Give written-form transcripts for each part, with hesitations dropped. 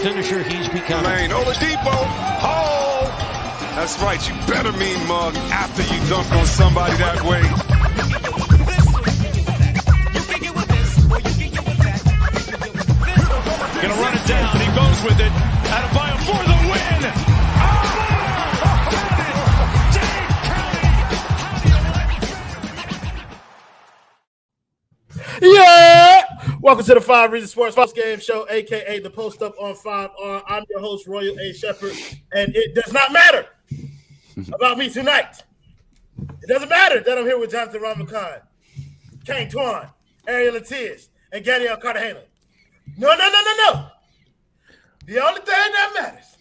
finisher he's becoming. Lane, Oladipo. Oh! That's right. You better mean mug after you dunk on somebody that way. Gonna run it down. He goes with it. Adebayo for the win. Yeah! Welcome to the 5 Reasons Sports Post Game Show, a.k.a. the Post Up on 5R. I'm your host, Royal A. Shepherd, and it does not matter about me tonight. It doesn't matter that I'm here with Jonathan Ramakan, Kane Twan, Ariel Latias, and Gadiel Cartagena. No. The only thing that matters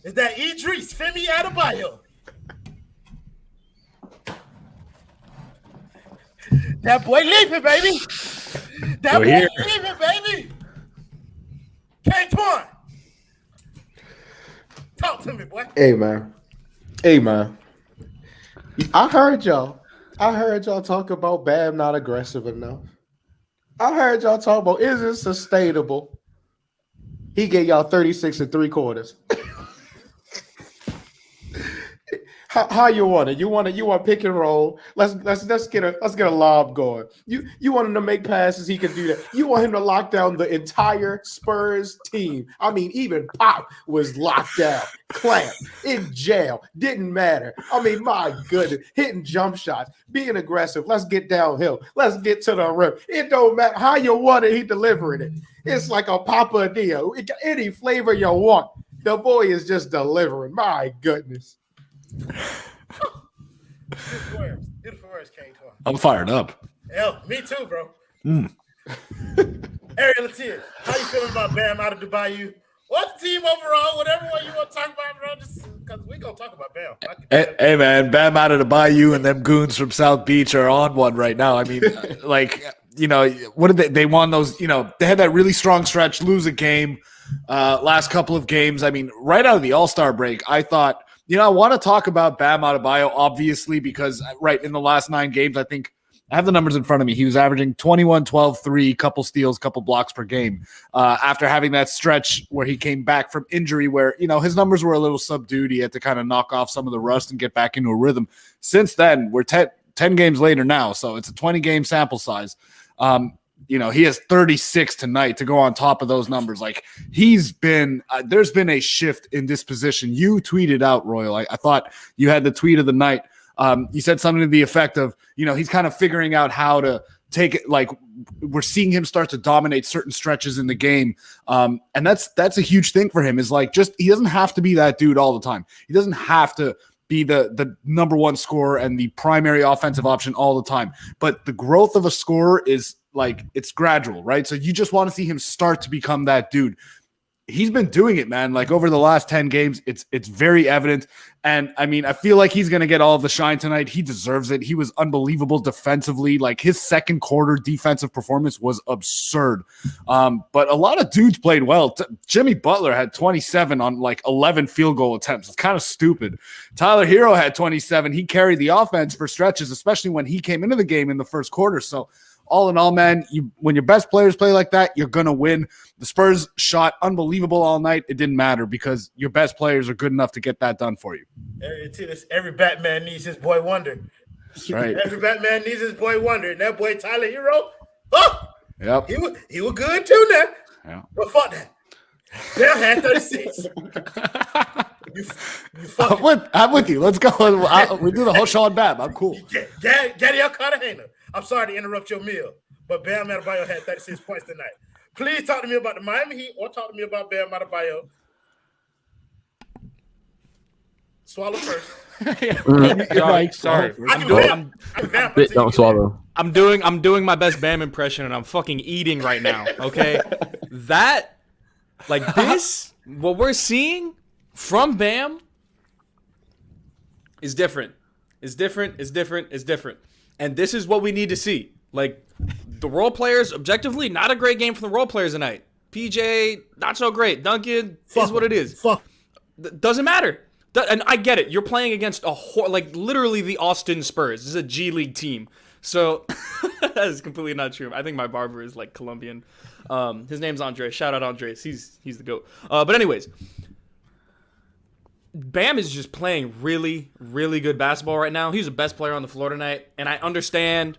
is that Idris Femi Adebayo, that boy leaping, baby. That boy leaping, baby. K-Twan. Talk to me, boy. Hey, man. I heard y'all talk about Bam not aggressive enough. I heard y'all talk about, is it sustainable? He gave y'all 36 3/4. How you want it? You want pick and roll? Let's get a lob going. You want him to make passes? He can do that. You want him to lock down the entire Spurs team. I mean, even Pop was locked down, clamped in jail. Didn't matter. I mean, my goodness, hitting jump shots, being aggressive. Let's get downhill. Let's get to the rim. It don't matter how you want it. He delivering it. It's like a papadilla. Any flavor you want, the boy is just delivering. My goodness. Beautiful words, K-Twan. I'm fired up. Hell, me too, bro. Ariel Latias, how you feeling about Bam out of Dubai? What's the team overall? Whatever one you want to talk about, bro. Just because we're going to talk about Bam. Hey, man, Bam out of the Bayou and them goons from South Beach are on one right now. I mean, what did they won those, they had that really strong stretch, lose a game, last couple of games. I mean, right out of the All-Star break, I thought, I want to talk about Bam Adebayo, obviously, because in the last 9 games, I think I have the numbers in front of me. He was averaging 21, 12, 3, couple steals, couple blocks per game after having that stretch where he came back from injury where, his numbers were a little subdued. He had to kind of knock off some of the rust and get back into a rhythm. Since then, we're 10 games later now, so it's a 20-game sample size. He has 36 tonight to go on top of those numbers. Like he's been, there's been a shift in this position. You tweeted out, Royal. I thought you had the tweet of the night. You said something to the effect of, he's kind of figuring out how to take it. Like we're seeing him start to dominate certain stretches in the game. And that's a huge thing for him is like, he doesn't have to be that dude all the time. He doesn't have to be the number one scorer and the primary offensive option all the time. But the growth of a scorer is, like it's gradual, right? So you just want to see him start to become that dude. He's been doing it, man. Like over the last 10 games, it's very evident. And I mean, I feel like he's going to get all of the shine tonight. He deserves it. He was unbelievable defensively. Like his second quarter defensive performance was absurd. But a lot of dudes played well. Jimmy Butler had 27 on like 11 field goal attempts. It's kind of stupid. Tyler Hero had 27. He carried the offense for stretches, especially when he came into the game in the first quarter. So all in all, man, when your best players play like that, you're going to win. The Spurs shot unbelievable all night. It didn't matter because your best players are good enough to get that done for you. Every Batman needs his boy Wonder. That's right. Every Batman needs his boy Wonder. And that boy Tyler Hero, yep. He was good too now. Yeah. But fuck that. Bam had 36. I'm with you. Let's go. We do the whole show on Bam. I'm cool. Gadiel Cartagena. I'm sorry to interrupt your meal, but Bam Adebayo had 36 points tonight. Please talk to me about the Miami Heat or talk to me about Bam Adebayo. Swallow first. Sorry. Don't swallow. I'm doing my best Bam impression, and I'm fucking eating right now. Okay, what we're seeing from Bam is different. Is different. And this is what we need to see. Like, the role players, objectively, not a great game from the role players tonight. PJ, not so great. Duncan is what it is. Doesn't matter. And I get it. You're playing against literally the Austin Spurs. This is a G League team. So That is completely not true. I think my barber is like Colombian. His name's Andres. Shout out Andres. He's the GOAT. But anyways, Bam is just playing really, really good basketball right now. He's the best player on the floor tonight. And I understand,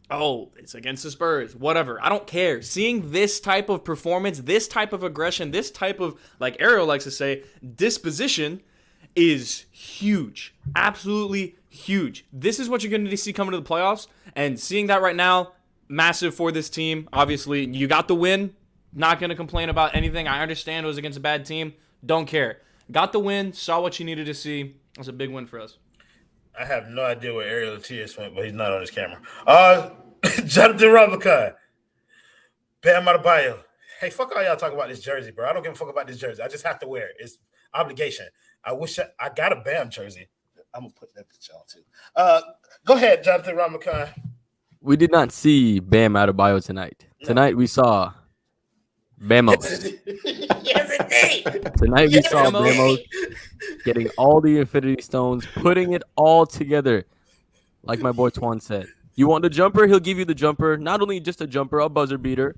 it's against the Spurs, whatever. I don't care. Seeing this type of performance, this type of aggression, this type of, like Ariel likes to say, disposition is huge. Absolutely huge. This is what you're going to see coming to the playoffs. And seeing that right now, massive for this team. Obviously, you got the win. Not going to complain about anything. I understand it was against a bad team. Don't care. Got the win. Saw what you needed to see. That's a big win for us. I have no idea where Ariel Latias went, but he's not on his camera. Jonathan Robinson, Bam Adebayo. Hey, fuck all y'all talk about this jersey, bro. I don't give a fuck about this jersey. I just have to wear it. It's obligation. I wish I got a Bam jersey. I'm gonna put that picture on too. Go ahead, Jonathan Robinson. We did not see Bam Adebayo tonight. No. Tonight we saw Bamos. Yes, indeed. Tonight we saw Bamos getting all the Infinity Stones, putting it all together. Like my boy Twan said. You want the jumper? He'll give you the jumper. Not only just a jumper, a buzzer beater.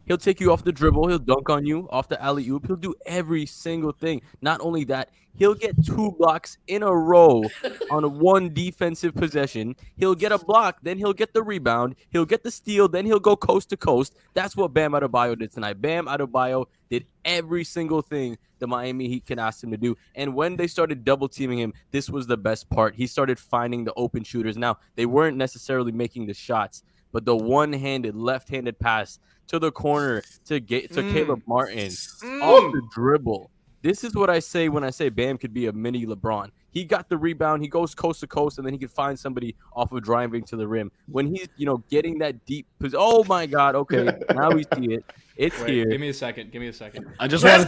He'll take you off the dribble. He'll dunk on you off the alley-oop. He'll do every single thing. Not only that, he'll get 2 blocks in a row on one defensive possession. He'll get a block, then he'll get the rebound. He'll get the steal, then he'll go coast to coast. That's what Bam Adebayo did tonight. Bam Adebayo did every single thing the Miami Heat can ask him to do. And when they started double-teaming him, this was the best part. He started finding the open shooters. Now, they weren't necessarily making the shots, but the one-handed, left-handed pass to the corner to Caleb Martin off the dribble. This is what I say when I say Bam could be a mini LeBron. He got the rebound, he goes coast to coast, and then he could find somebody off of driving to the rim. When he's, getting that deep position. Oh my God! Okay, now we see it. It's here. Give me a second. I just wanted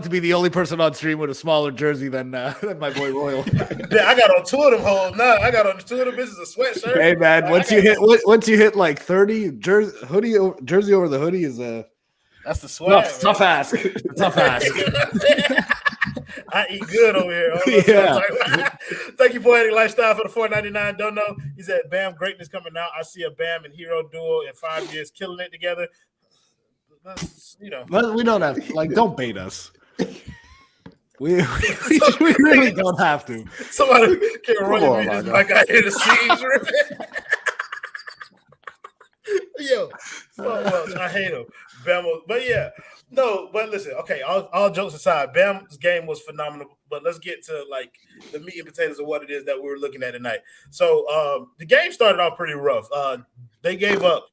to be the only person on stream with a smaller jersey than my boy Royal. Yeah, I got on 2 of them holes now. I got on 2 of them. This is a sweatshirt. Hey man, once you hit like 30, jersey over the hoodie is a. That's the swag. Tough ask. Tough ask. I eat good over here. Yeah. Thank you, Poetic Lifestyle, for the $4.99. Don't know. He said, Bam, greatness coming out. I see a Bam and Hero duo in 5 years killing it together. We don't have don't bait us. We really don't have to. Somebody can run me like I hear the scenes ripping. Yo, I hate him. Bam, but yeah, no, but listen, okay, all jokes aside, Bam's game was phenomenal, but let's get to like the meat and potatoes of what it is that we were looking at tonight. So the game started off pretty rough. They gave up,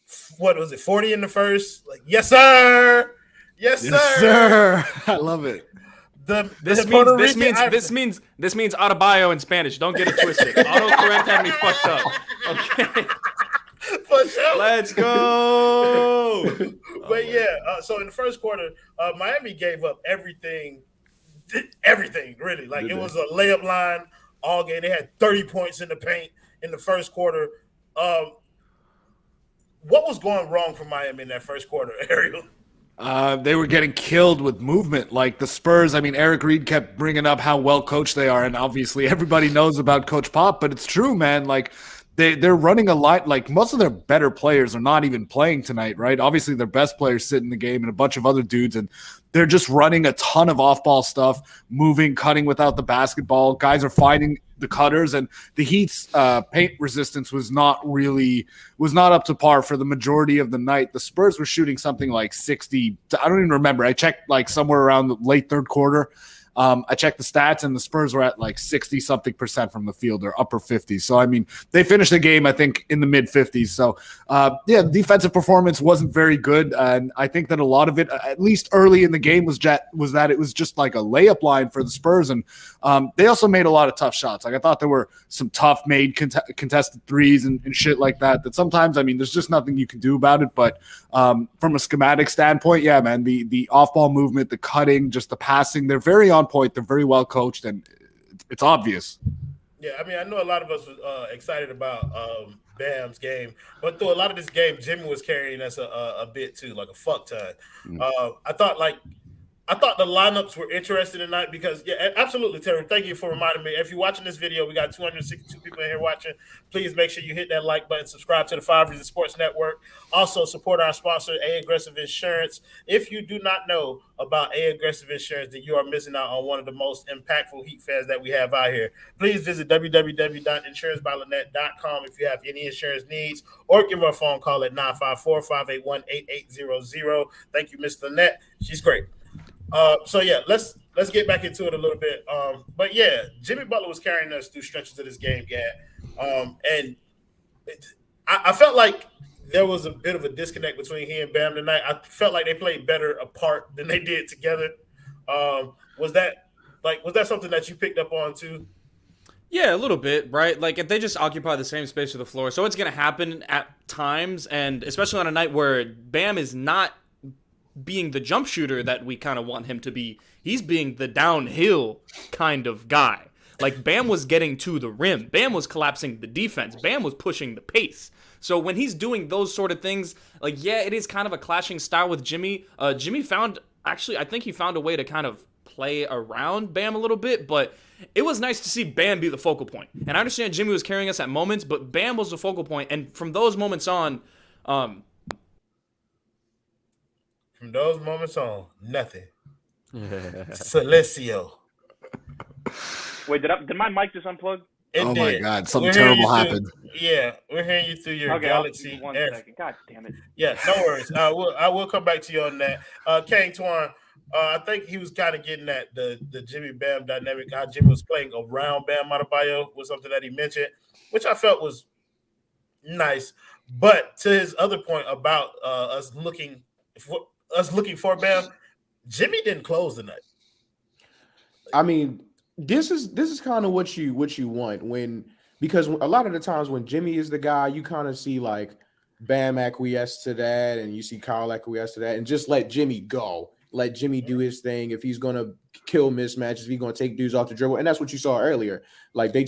40 in the first? Like, yes, sir. Yes, sir. I love it. This means Adebayo in Spanish. Don't get it twisted. Autocorrect had me fucked up. Okay. For sure. Let's go. But so in the first quarter, Miami gave up everything really. Like it was a layup line all game. They had 30 points in the paint in the first quarter. What was going wrong for Miami in that first quarter, Ariel? They were getting killed with movement. Like the Spurs, Eric Reed kept bringing up how well coached they are, and obviously everybody knows about Coach Pop, but it's true, man. Like they're running a lot. Like most of their better players are not even playing tonight, right? Obviously their best players sit in the game and a bunch of other dudes, and they're just running a ton of off-ball stuff, moving, cutting without the basketball. Guys are finding the cutters, and the Heat's paint resistance was not up to par for the majority of the night. The Spurs were shooting something like 60. I don't even remember. I checked like somewhere around the late third quarter. I checked the stats, and the Spurs were at like 60-something% from the field, or upper 50s. So, they finished the game, I think, in the mid-50s. So, the defensive performance wasn't very good. And I think that a lot of it, at least early in the game, was that it was just like a layup line for the Spurs. And they also made a lot of tough shots. Like, I thought there were some tough made contested threes and shit like that sometimes, there's just nothing you can do about it. But from a schematic standpoint, yeah, man, the off-ball movement, the cutting, just the passing, they're very on point. They're very well coached, and it's obvious. Yeah, I know a lot of us were excited about Bam's game, but through a lot of this game, Jimmy was carrying us a bit too, like a fuck ton. I thought like I thought the lineups were interesting tonight because, yeah, absolutely, Terry. Thank you for reminding me. If you're watching this video, we got 262 people in here watching. Please make sure you hit that like button, subscribe to the 5 Reasons Sports Network. Also, support our sponsor, A Aggressive Insurance. If you do not know about A Aggressive Insurance, then you are missing out on one of the most impactful Heat fans that we have out here. Please visit www.insurancebylinet.com if you have any insurance needs, or give her a phone call at 954-581-8800. Thank you, Ms. Lynette. She's great. So yeah, let's get back into it a little bit. But yeah, Jimmy Butler was carrying us through stretches of this game, and I felt like there was a bit of a disconnect between he and Bam tonight. I felt like they played better apart than they did together. Was that something that you picked up on too? Yeah, a little bit, right? Like, if they just occupy the same space of the floor, so it's going to happen at times, and especially on a night where Bam is not being the jump shooter that we kind of want him to be. He's being the downhill kind of guy. Like, Bam was getting to the rim. Bam was collapsing the defense. Bam was pushing the pace. So when he's doing those sort of things, like, yeah, it is kind of a clashing style with Jimmy. Jimmy I think he found a way to kind of play around Bam a little bit, but it was nice to see Bam be the focal point. And I understand Jimmy was carrying us at moments, but Bam was the focal point. And from those moments on, nothing. Celesio. Wait, did my mic just unplug? Oh my God, something terrible happened. Yeah, we're hearing you through your Galaxy. One second. God damn it. Yeah, no worries. I will come back to you on that. Kane Twan, I think he was kind of getting at the Jimmy Bam dynamic. How Jimmy was playing around Bam Adebayo was something that he mentioned, which I felt was nice. But to his other point about us looking for Bam, Jimmy didn't close the night. I mean, this is kind of what you want because a lot of the times when Jimmy is the guy, you kind of see like Bam acquiesce to that, and you see Kyle acquiesce to that, and just let Jimmy go. Let Jimmy do his thing. If he's gonna kill mismatches, if he's gonna take dudes off the dribble, and that's what you saw earlier. Like they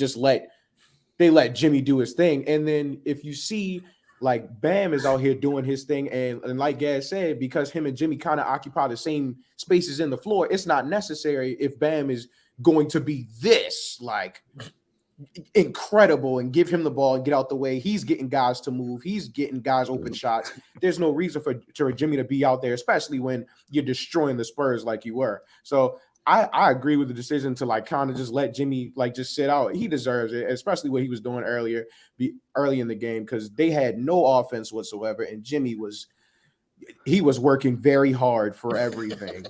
let Jimmy do his thing, and then if you see like Bam is out here doing his thing, and like Gaz said, because him and Jimmy kind of occupy the same spaces in the floor, it's not necessary if Bam is going to be this like incredible and give him the ball and get out the way. He's getting guys to move. He's getting guys open shots. There's no reason for Jimmy to be out there, especially when you're destroying the Spurs like you were. So I agree with the decision to like kind of just let Jimmy like just sit out. He deserves it, especially what he was doing early in the game, because they had no offense whatsoever, and Jimmy was working very hard for everything.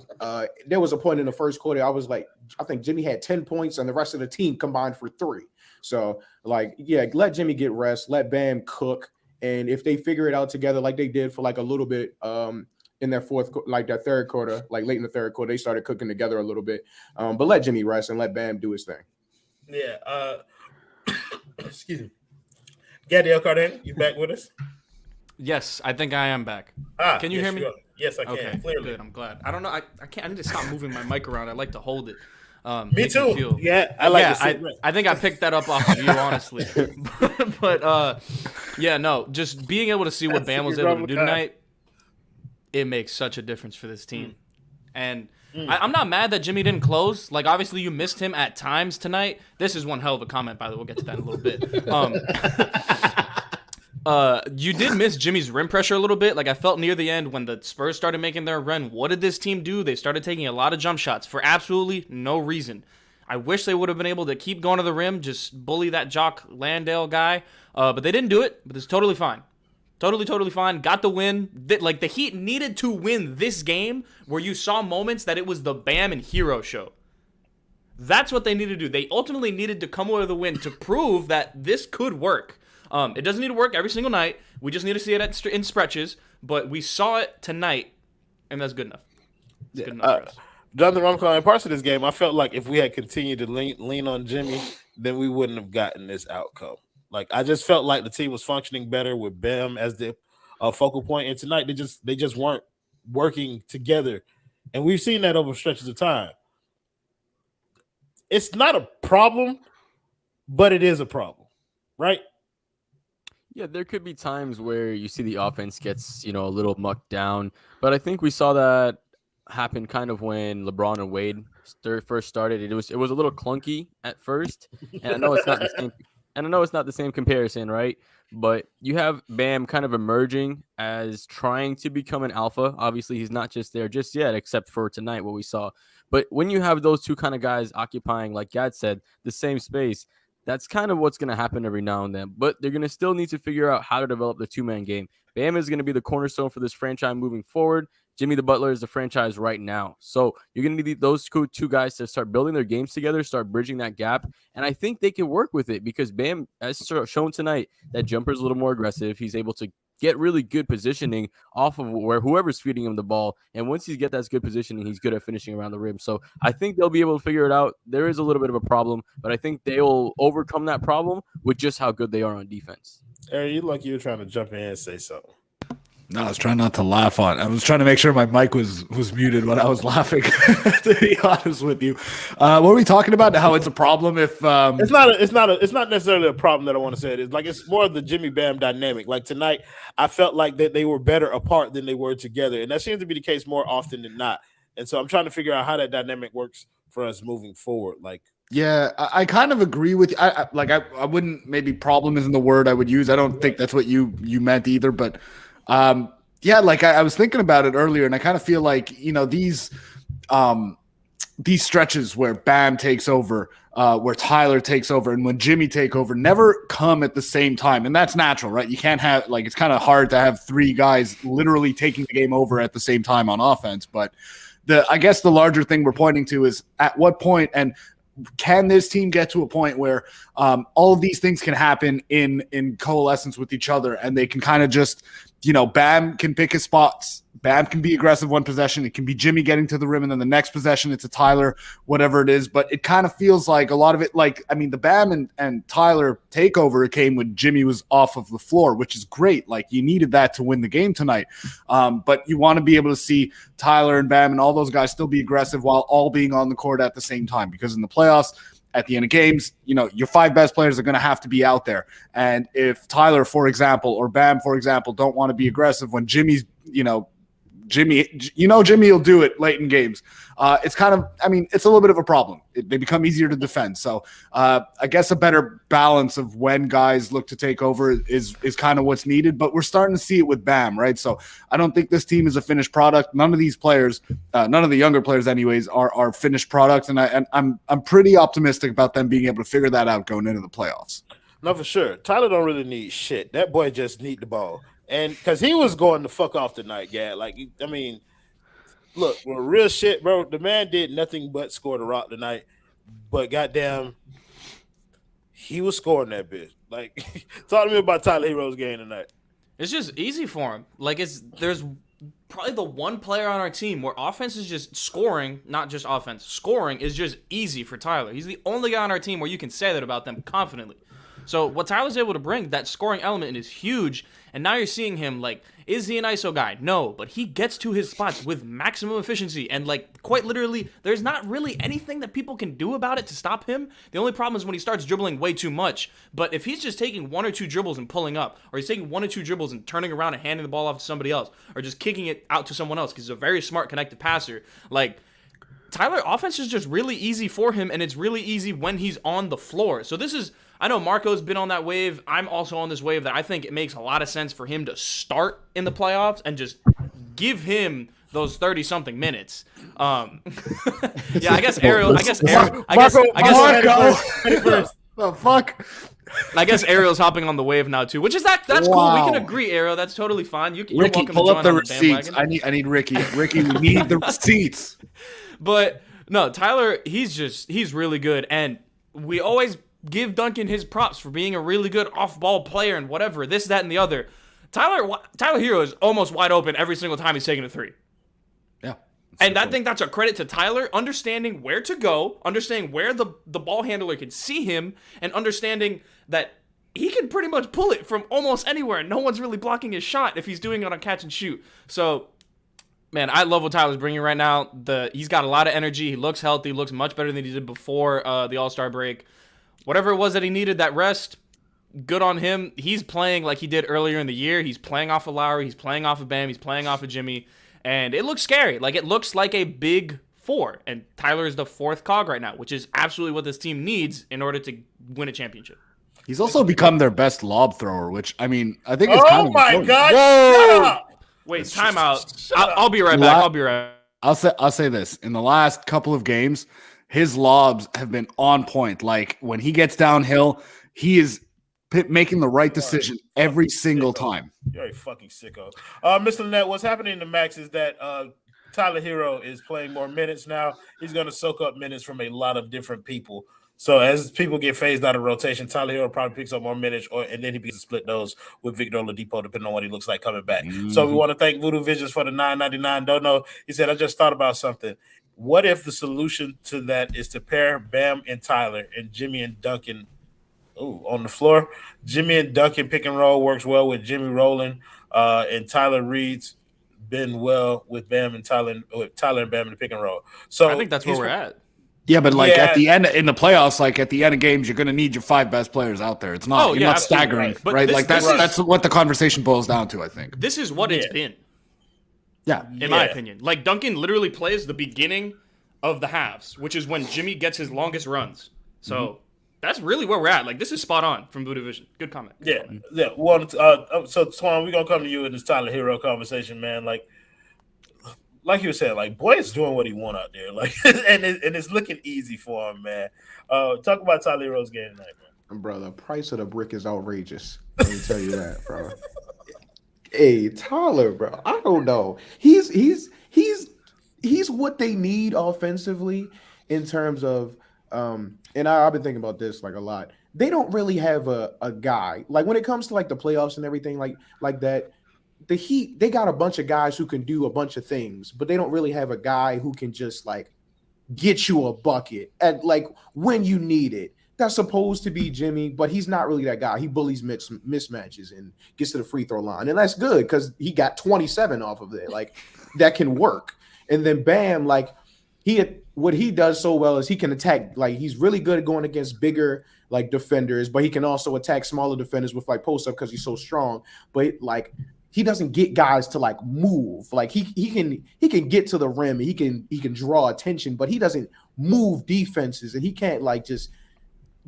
There was a point in the first quarter I was like, I think Jimmy had 10 points and the rest of the team combined for 3. So like, yeah, let Jimmy get rest, let Bam cook, and if they figure it out together like they did for like a little bit in their third quarter, like late in the third quarter, they started cooking together a little bit. But let Jimmy rest and let Bam do his thing. Yeah. Excuse me. Gadiel Carden, you back with us? yes, I think I am back. Can you hear me? Yes, I can. Okay, Clearly. good. I'm glad. I don't know. I can't. I need to stop moving my mic around. I like to hold it. Me too. I like to I think I picked that up off of you, honestly. but yeah, no, just being able to see what Bam was able to do tonight, it makes such a difference for this team. And I'm not mad that Jimmy didn't close. Like, obviously, you missed him at times tonight. This is one hell of a comment, by the way. We'll get to that in a little bit. You did miss Jimmy's rim pressure a little bit. Like, I felt near the end when the Spurs started making their run, what did this team do? They started taking a lot of jump shots for absolutely no reason. I wish they would have been able to keep going to the rim, just bully that Jock Landale guy. But they didn't do it, but it's totally fine. Totally fine. Got the win. Like, the Heat needed to win this game where you saw moments that it was the Bam and Hero show. That's what they needed to do. They ultimately needed to come away with a win to prove that this could work. It doesn't need to work every single night. We just need to see it in stretches. But we saw it tonight, and that's good enough. It's good enough for us. Jonathan Rumco, in parts of this game, I felt like if we had continued to lean on Jimmy, then we wouldn't have gotten this outcome. Like, I just felt like the team was functioning better with Bam as the focal point, and tonight they just weren't working together, and we've seen that over stretches of time. It's not a problem, but it is a problem, right? Yeah, there could be times where you see the offense gets, a little mucked down, but I think we saw that happened kind of when LeBron and Wade first started. It was a little clunky at first, and I know it's not the same. And I know it's not the same comparison, right? But you have Bam kind of emerging as trying to become an alpha. Obviously, he's not just there just yet, except for tonight, what we saw. But when you have those two kind of guys occupying, like Gad said, the same space, that's kind of what's going to happen every now and then. But they're going to still need to figure out how to develop the two-man game. Bam is going to be the cornerstone for this franchise moving forward. Jimmy the Butler is the franchise right now. So you're going to need those two guys to start building their games together, start bridging that gap. And I think they can work with it because Bam has shown tonight that jumper is a little more aggressive. He's able to get really good positioning off of where whoever's feeding him the ball. And once he gets that good positioning, he's good at finishing around the rim. So I think they'll be able to figure it out. There is a little bit of a problem, but I think they'll overcome that problem with just how good they are on defense. Aaron, you like you were trying to jump in and say something. No, I was trying not to laugh on. I was trying to make sure my mic was muted when I was laughing. To be honest with you, what were we talking about? How it's a problem if it's not necessarily a problem that I want to say it is. Like it's more of the Jimmy Bam dynamic. Like tonight, I felt like that they were better apart than they were together, and that seems to be the case more often than not. And so I'm trying to figure out how that dynamic works for us moving forward. Like. Yeah, I kind of agree with you. I wouldn't, maybe problem isn't the word I would use. I don't think that's what you meant either, but yeah, like I was thinking about it earlier, and I kind of feel like, you know, these stretches where Bam takes over, where Tyler takes over, and when Jimmy take over never come at the same time. And that's natural, right? You can't have, like, it's kind of hard to have three guys literally taking the game over at the same time on offense. But I guess the larger thing we're pointing to is at what point, and can this team get to a point where all of these things can happen in coalescence with each other, and they can kind of just, you know, Bam can pick his spots. Bam can be aggressive one possession. It can be Jimmy getting to the rim, and then the next possession it's a Tyler, whatever it is. But it kind of feels like a lot of it, like, I mean, the Bam and Tyler takeover came when Jimmy was off of the floor, which is great. Like, you needed that to win the game tonight. But you want to be able to see Tyler and Bam and all those guys still be aggressive while all being on the court at the same time, because in the playoffs, at the end of games, you know, your five best players are going to have to be out there. And if Tyler, for example, or Bam, for example, don't want to be aggressive when Jimmy's, Jimmy will do it late in games. It's kind of, I mean, it's a little bit of a problem. They become easier to defend. So I guess a better balance of when guys look to take over is kind of what's needed. But we're starting to see it with Bam, right? So I don't think this team is a finished product. None of these players, none of the younger players anyways, are finished products. And I'm pretty optimistic about them being able to figure that out going into the playoffs. No, for sure. Tyler don't really need shit. That boy just need the ball. And because he was going the fuck off tonight, Gad. Like, I mean, look, well, real shit, bro. The man did nothing but score the rock tonight. But goddamn, he was scoring that bitch. Like, talk to me about Tyler Hero's game tonight. It's just easy for him. Like, there's probably the one player on our team where offense is just scoring, not just offense. Scoring is just easy for Tyler. He's the only guy on our team where you can say that about them confidently. So what Tyler's able to bring, that scoring element, is huge. And now you're seeing him, like, is he an ISO guy? No, but he gets to his spots with maximum efficiency. And, like, quite literally, there's not really anything that people can do about it to stop him. The only problem is when he starts dribbling way too much. But if he's just taking one or two dribbles and pulling up, or he's taking one or two dribbles and turning around and handing the ball off to somebody else, or just kicking it out to someone else because he's a very smart connected passer, like, Tyler, offense is just really easy for him, and it's really easy when he's on the floor. So this is, I know Marco's been on that wave. I'm also on this wave that I think it makes a lot of sense for him to start in the playoffs and just give him those 30-something minutes. Yeah, I guess Ariel. The fuck. I guess Ariel's hopping on the wave now too, which is that's cool. We can agree, Ariel. That's totally fine. You're Ricky, welcome pull to up join the on the receipts. bandwagon. I need Ricky. Ricky, we need the receipts. But no, Tyler, he's really good, and we always give Duncan his props for being a really good off-ball player and whatever, this, that, and the other. Tyler Hero is almost wide open every single time he's taking a three. Yeah. And I think that's a credit to Tyler, understanding where to go, understanding where the ball handler can see him, and understanding that he can pretty much pull it from almost anywhere. No one's really blocking his shot if he's doing it on catch and shoot. So, man, I love what Tyler's bringing right now. He's got a lot of energy. He looks healthy. Looks much better than he did before the All-Star break. Whatever it was that he needed, that rest, good on him. He's playing like he did earlier in the year. He's playing off of Lowry. He's playing off of Bam. He's playing off of Jimmy. And it looks scary. Like, it looks like a big four. And Tyler is the fourth cog right now, which is absolutely what this team needs in order to win a championship. He's also become their best lob thrower, which, I mean, I think it's kind Oh of my important. God! Whoa! Shut up! Wait, timeout. I'll be right back. I'll say this. In the last couple of games, his lobs have been on point. Like, when he gets downhill, he is making the right decision every single time. You're a fucking sicko. Mr. Lynette, what's happening in the Max is that Tyler Hero is playing more minutes now. He's going to soak up minutes from a lot of different people. So as people get phased out of rotation, Tyler Hero probably picks up more minutes, and then he begins to split those with Victor Oladipo, depending on what he looks like coming back. So we want to thank Voodoo Visions for the $9.99. Don't know. He said, I just thought about something. What if the solution to that is to pair Bam and Tyler and Jimmy and Duncan on the floor? Jimmy and Duncan pick and roll works well with Jimmy rolling, and Tyler reads been well with Bam and Tyler, and Bam in the pick and roll. So I think that's where we're at. Yeah, but at the end in the playoffs, like at the end of games, you're going to need your 5 best players out there. It's not you're not staggering, right? Like that's what the conversation boils down to, I think. This is what it's been. Yeah, in my opinion. Like, Duncan literally plays the beginning of the halves, which is when Jimmy gets his longest runs. So that's really where we're at. Like, this is spot on from Blue Division. Good comment. Yeah. Well, so Twan, we're gonna come to you in this Tyler Hero conversation, man. Like you said, like, boy is doing what he want out there, like, and it's looking easy for him, man. Talk about Tyler Hero's game tonight, man. Bro, the price of the brick is outrageous. Let me tell you that, bro. Hey, Tyler, bro, I don't know. He's what they need offensively in terms of and I've been thinking about this like a lot. They don't really have a guy like when it comes to like the playoffs and everything like that. The Heat, they got a bunch of guys who can do a bunch of things, but they don't really have a guy who can just like get you a bucket at like when you need it. That's supposed to be Jimmy, but he's not really that guy. He bullies mismatches and gets to the free throw line, and that's good because he got 27 off of it. Like that can work. And then Bam, like what he does so well is he can attack. Like he's really good at going against bigger like defenders, but he can also attack smaller defenders with like post up because he's so strong. But like he doesn't get guys to like move. Like he can get to the rim. And he can draw attention, but he doesn't move defenses, and he can't like just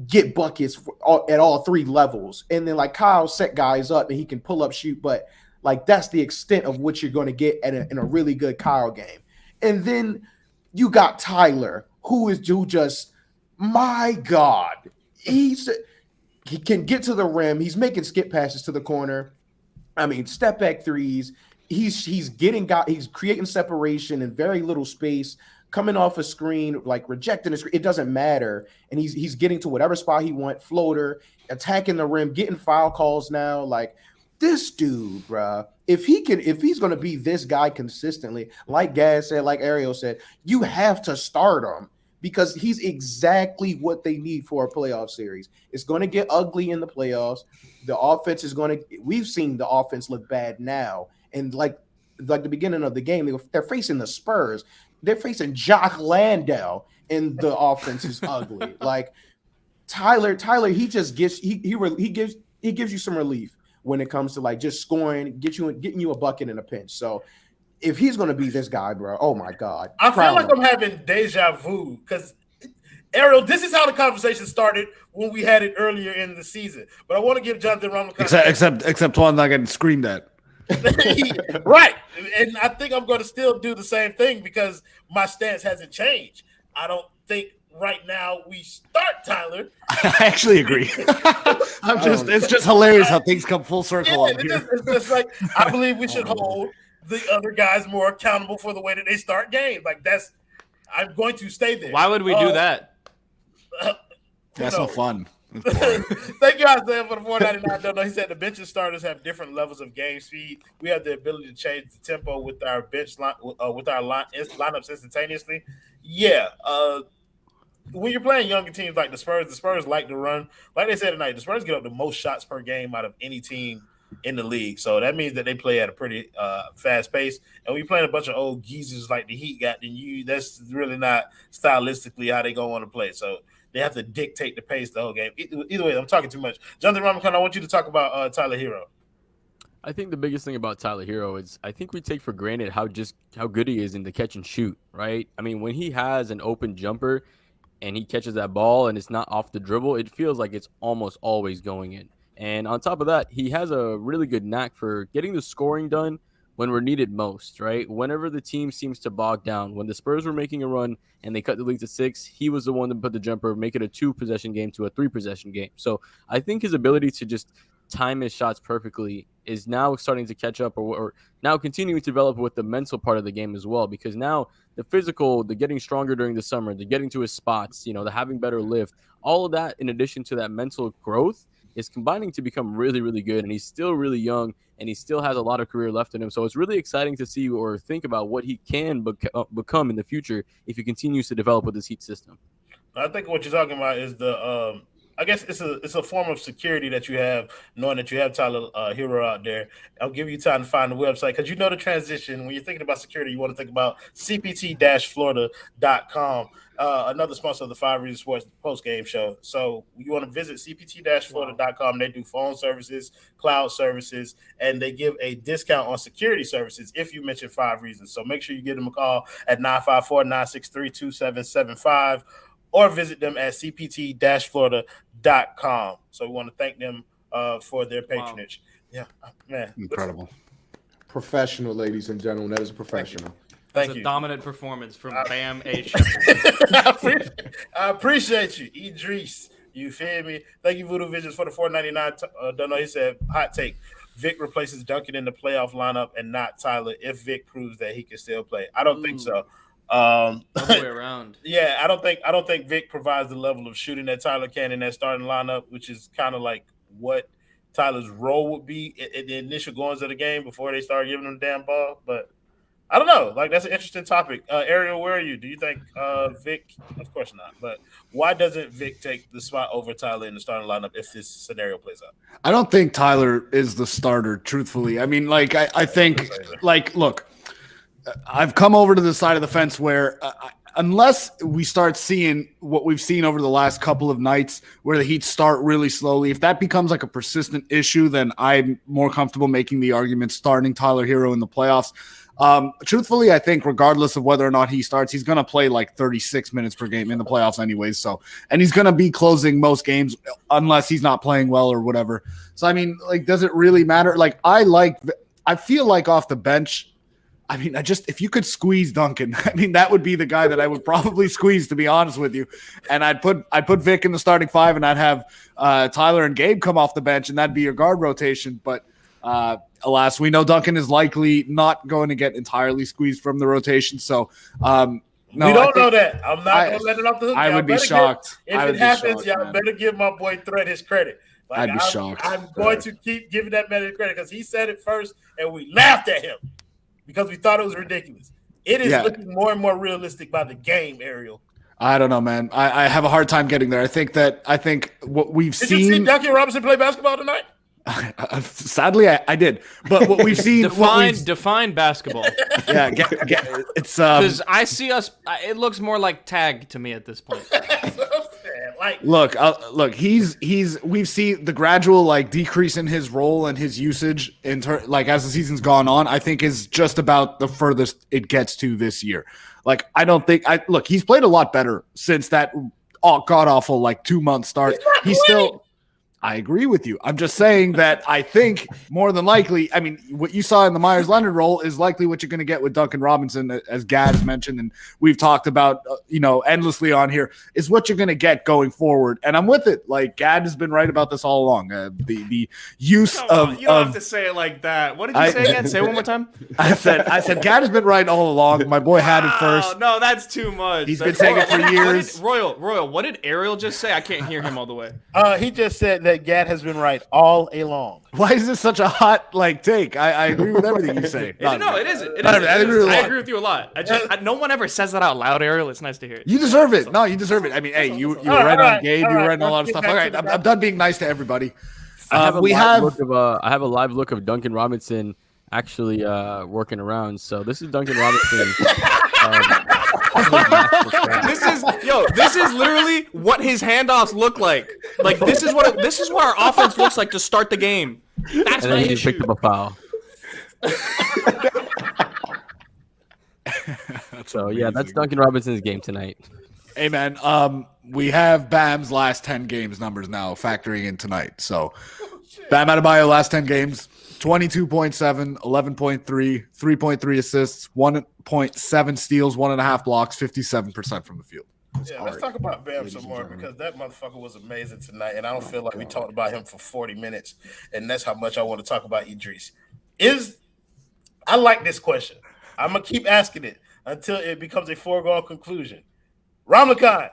get buckets at all 3 levels. And then like Kyle set guys up and he can pull up shoot, but like that's the extent of what you're going to get in a really good Kyle game. And then you got Tyler, who just my God, he can get to the rim. He's making skip passes to the corner. I mean, step back threes. He's creating separation in very little space, coming off a screen, like rejecting a screen. It doesn't matter. And he's getting to whatever spot he wants, floater, attacking the rim, getting foul calls now. Like this dude, bruh, if he's going to be this guy consistently, like Gaz said, like Ariel said, you have to start him because he's exactly what they need for a playoff series. It's going to get ugly in the playoffs. The offense is we've seen the offense look bad now. And like the beginning of the game, they're facing the Spurs. They're facing Jock Landale, and the offense is ugly. Like Tyler, he just gives he gives you some relief when it comes to like just scoring, getting you a bucket in a pinch. So if he's going to be this guy, bro, oh my God. I feel like I'm having deja vu because Ariel, this is how the conversation started when we had it earlier in the season. But I want to give Jonathan Romano except one not getting screamed at. Right. And I think I'm going to still do the same thing because my stance hasn't changed. I don't think right now we start Tyler. I actually agree. It's just hilarious how things come full circle on here. It's just like I believe we should hold the other guys more accountable for the way that they start games. Like I'm going to stay there. Why would we do that? That's no fun. Thank you, Isaiah, for the $4.99. Don't know. He said the bench and starters have different levels of game speed. We have the ability to change the tempo with our bench lineups instantaneously. Yeah. When you're playing younger teams like the Spurs like to run. Like they said tonight, the Spurs get up the most shots per game out of any team in the league. So that means that they play at a pretty fast pace. And when you're playing a bunch of old geezers like the Heat got, then that's really not stylistically how they go on to play. So they have to dictate the pace the whole game. Either way, I'm talking too much. Jonathan Ramacon, I want you to talk about Tyler Hero. I think the biggest thing about Tyler Hero is I think we take for granted how good he is in the catch and shoot, right? I mean, when he has an open jumper and he catches that ball and it's not off the dribble, it feels like it's almost always going in. And on top of that, he has a really good knack for getting the scoring done when we're needed most, right? Whenever the team seems to bog down, when the Spurs were making a run and they cut the lead to 6, he was the one to put the jumper, make it a 2-possession game to a 3-possession game. So I think his ability to just time his shots perfectly is now starting to catch up or now continuing to develop with the mental part of the game as well, because now the physical, the getting stronger during the summer, the getting to his spots, the having better lift, all of that in addition to that mental growth is combining to become really, really good. And he's still really young and he still has a lot of career left in him. So it's really exciting to see or think about what he can become in the future if he continues to develop with this Heat system. I think what you're talking about is the I guess it's a form of security that you have, knowing that you have Tyler Hero out there. I'll give you time to find the website because the transition. When you're thinking about security, you want to think about cpt-florida.com, another sponsor of the 5 Reasons Sports post-game show. So you want to visit cpt-florida.com. They do phone services, cloud services, and they give a discount on security services if you mention 5 Reasons. So make sure you give them a call at 954-963-2775. or visit them at cpt-florida.com. So we want to thank them for their patronage. Wow. Yeah, man. Incredible. Professional, ladies and gentlemen. That is professional. Thank you. A dominant performance from Bam A. Shepherd. I appreciate you, Idris. You feel me? Thank you, Voodoo Visions, for the $4.99. Don't know. He said, hot take. Vic replaces Duncan in the playoff lineup and not Tyler if Vic proves that he can still play. I don't think so. Other way around. Yeah, I don't think Vic provides the level of shooting that Tyler can in that starting lineup, which is kind of like what Tyler's role would be in the initial goings of the game before they start giving him the damn ball. But I don't know. Like, that's an interesting topic. Ariel, where are you? Do you think Vic? Of course not. But why doesn't Vic take the spot over Tyler in the starting lineup if this scenario plays out? I don't think Tyler is the starter, truthfully. I mean, like, I think, like, look, I've come over to the side of the fence where unless we start seeing what we've seen over the last couple of nights where the Heat start really slowly, if that becomes like a persistent issue, then I'm more comfortable making the argument starting Tyler Hero in the playoffs. Truthfully, I think regardless of whether or not he starts, he's going to play like 36 minutes per game in the playoffs anyways. So, and he's going to be closing most games unless he's not playing well or whatever. So, I mean, like, does it really matter? Like, I feel like off the bench, I mean, if you could squeeze Duncan, I mean, that would be the guy that I would probably squeeze, to be honest with you. And I'd put Vic in the starting 5 and I'd have Tyler and Gabe come off the bench and that'd be your guard rotation. But alas, we know Duncan is likely not going to get entirely squeezed from the rotation. So no, we don't know that. I'm not going to let it off the hook. I would be shocked. If it happens, y'all better give my boy Thread his credit. Like, I'd be shocked. I'm going to keep giving that man his credit because he said it first and we laughed at him because we thought it was ridiculous. It is looking more and more realistic by the game, Ariel. I don't know, man. I have a hard time getting there. I think what we've seen. Did you see Duncan Robinson play basketball tonight? Sadly, I did. But what we've seen, define basketball. Yeah, it's because I see us. It looks more like tag to me at this point. Look, we've seen the gradual like decrease in his role and his usage like as the season's gone on. I think is just about the furthest it gets to this year. Like, I don't think he's played a lot better since that god awful like 2-month start. He's still. I agree with you. I'm just saying that I think more than likely, I mean, what you saw in the Myers-Leonard role is likely what you're going to get with Duncan Robinson, as Gad has mentioned, and we've talked about, endlessly on here, is what you're going to get going forward. And I'm with it. Like, Gad has been right about this all along. The use of... You don't have to say it like that. What did you say again? Say it one more time. I said Gad has been right all along. My boy had it first. No, that's too much. He's been saying it for years. Royal, what did Ariel just say? I can't hear him all the way. He just said that Gad has been right all along. Why is this such a hot take? I agree with everything you say. No, it isn't. I agree with you a lot. No one ever says that out loud, Ariel. It's nice to hear it. You deserve it. No, you deserve it. I mean, hey, you were right on Gabe. You were right on a lot of stuff. All right, I'm done being nice to everybody. I have a live look of Duncan Robinson actually working around. So this is Duncan Robinson. This is literally what his handoffs look like. Like, this is what our offense looks like to start the game. That's And my then he just issue. picked up a foul. So yeah, that's Duncan Robinson's game tonight. Hey man, we have Bam's last 10 games numbers now factoring in tonight. So Bam Adebayo last 10 games, 22.7, 11.3, 3.3 assists, 1.7 steals, 1.5 blocks, 57% from the field. Yeah, let's talk about Bam some more because that motherfucker was amazing tonight, and I don't feel like we talked about him for 40 minutes, and that's how much I want to talk about Idris. I like this question. I'm gonna keep asking it until it becomes a foregone conclusion. Ramlakan,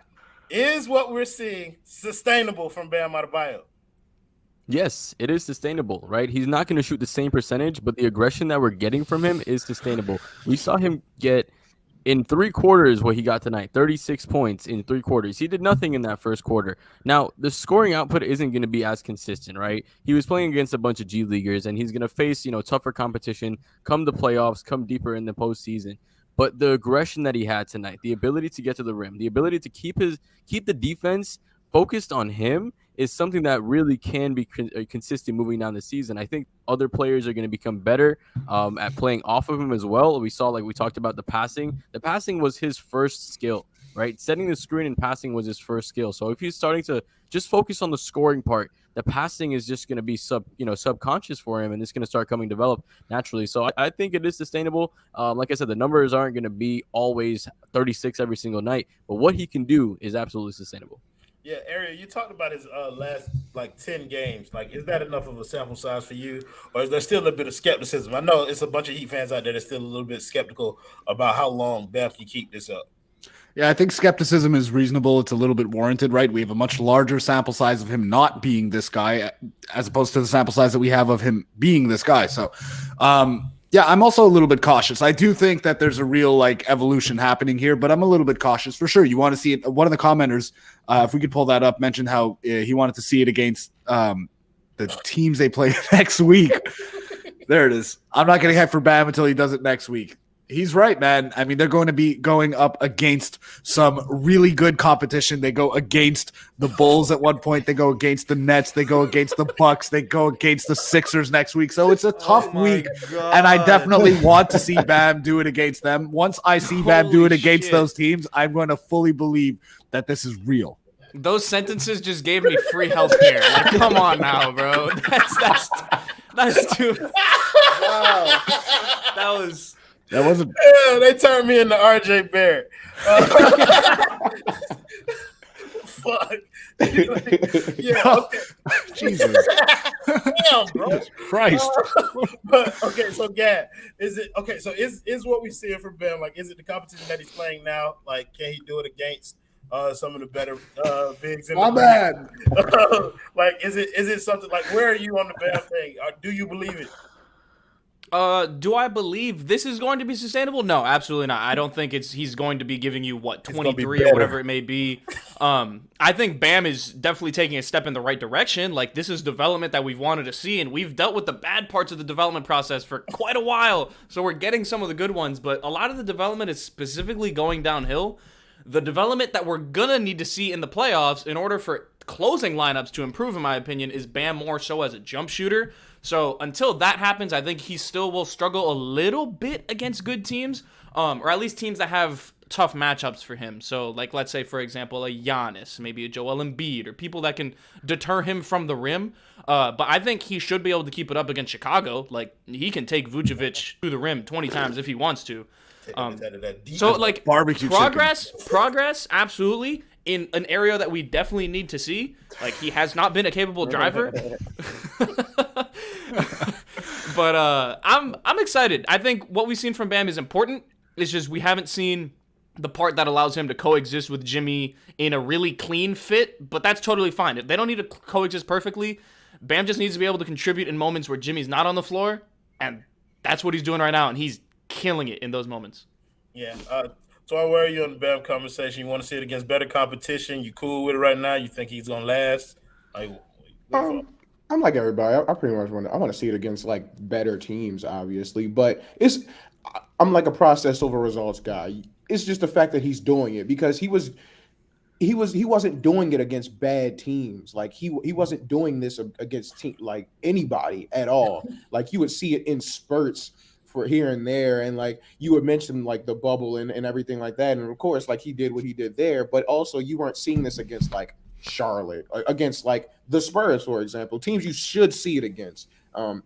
is what we're seeing sustainable from Bam Adebayo? Yes, it is sustainable, right? He's not going to shoot the same percentage, but the aggression that we're getting from him is sustainable. We saw him get in 3 quarters what he got tonight, 36 points in 3 quarters. He did nothing in that first quarter. Now, the scoring output isn't going to be as consistent, right? He was playing against a bunch of G Leaguers, and he's going to face, tougher competition, come the playoffs, come deeper in the postseason. But the aggression that he had tonight, the ability to get to the rim, the ability to keep the defense focused on him is something that really can be consistent moving down the season. I think other players are going to become better at playing off of him as well. We saw, like we talked about, the passing. The passing was his first skill, right? Setting the screen and passing was his first skill. So if he's starting to just focus on the scoring part, the passing is just going to be subconscious for him, and it's going to start coming develop naturally. So I think it is sustainable. Like I said, the numbers aren't going to be always 36 every single night, but what he can do is absolutely sustainable. Yeah, Ariel, you talked about his last 10 games. Is that enough of a sample size for you, or is there still a bit of skepticism? I know it's a bunch of Heat fans out there that's still a little bit skeptical about how long Bam can keep this up. Yeah, I think skepticism is reasonable. It's a little bit warranted, right? We have a much larger sample size of him not being this guy as opposed to the sample size that we have of him being this guy. So, yeah, I'm also a little bit cautious. I do think that there's a real evolution happening here, but I'm a little bit cautious for sure. You want to see it. One of the commenters, if we could pull that up, mentioned how he wanted to see it against the teams they play next week. There it is. I'm not getting hyped for Bam until he does it next week. He's right, man. I mean, they're going to be going up against some really good competition. They go against the Bulls at one point. They go against the Nets. They go against the Bucks. They go against the Sixers next week. So it's a tough week, and I definitely want to see Bam do it against them. Once I see Bam do it against those teams, I'm going to fully believe that this is real. Those sentences just gave me free healthcare. Come on now, bro. That's too. Wow. That wasn't. Yeah, they turned me into RJ Barrett. Fuck. Yeah. Okay. Jesus. Damn, bro. Christ. But okay, so Gad, is it okay? So is what we seeing from Bam? Is it the competition that he's playing now? Can he do it against some of the better bigs in the league? Is it something where are you on the Bam thing? Do you believe it? Do I believe this is going to be sustainable? No, absolutely not. I don't think he's going to be giving you 23 or whatever it may be. I think Bam is definitely taking a step in the right direction. This is development that we've wanted to see, and we've dealt with the bad parts of the development process for quite a while. So we're getting some of the good ones, but a lot of the development is specifically going downhill. The development that we're gonna need to see in the playoffs in order for closing lineups to improve, in my opinion, is Bam more so as a jump shooter. So until that happens, I think he still will struggle a little bit against good teams, or at least teams that have tough matchups for him. So, let's say, for example, a Giannis, maybe a Joel Embiid, or people that can deter him from the rim. But I think he should be able to keep it up against Chicago. He can take Vucevic to the rim 20 times if he wants to. Barbecue progress, absolutely. In an area that we definitely need to see. He has not been a capable driver. But I'm excited. I think what we've seen from Bam is important. It's just we haven't seen the part that allows him to coexist with Jimmy in a really clean fit, but that's totally fine. If they don't need to coexist perfectly, Bam just needs to be able to contribute in moments where Jimmy's not on the floor, and that's what he's doing right now, and he's killing it in those moments. Yeah. So where are you on the Bam conversation? You want to see it against better competition? You cool with it right now? You think he's gonna last? I'm like everybody. I pretty much want to see it against better teams, obviously. But I'm like a process over results guy. It's just the fact that he's doing it because he he wasn't doing it against bad teams. Like he wasn't doing this against like anybody at all. Like you would see it in spurts for here and there, and like you would mention like the bubble and everything like that. And of course, like he did what he did there, but also you weren't seeing this against like Charlotte, against like the Spurs, for example, teams you should see it against.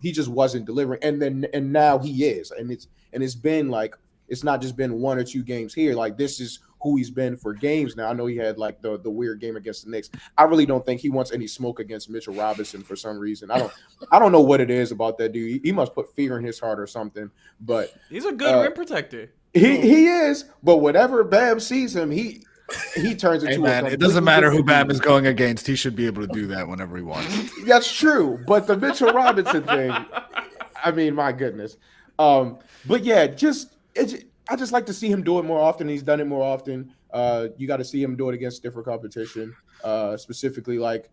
He just wasn't delivering, and now he is, and it's been like it's not just been 1 or 2 games here. Like this is who he's been for games now. I know he had like the weird game against the Knicks. I really don't think he wants any smoke against Mitchell Robinson for some reason. I don't know what it is about that dude. He must put fear in his heart or something. But he's a good rim protector. He is. But whatever Bam sees him, he turns into a it doesn't matter who Bam is going against. He should be able to do that whenever he wants. That's true. But the Mitchell Robinson thing, I mean, my goodness. But yeah, I just like to see him do it more often. He's done it more often. You got to see him do it against different competition. Specifically, like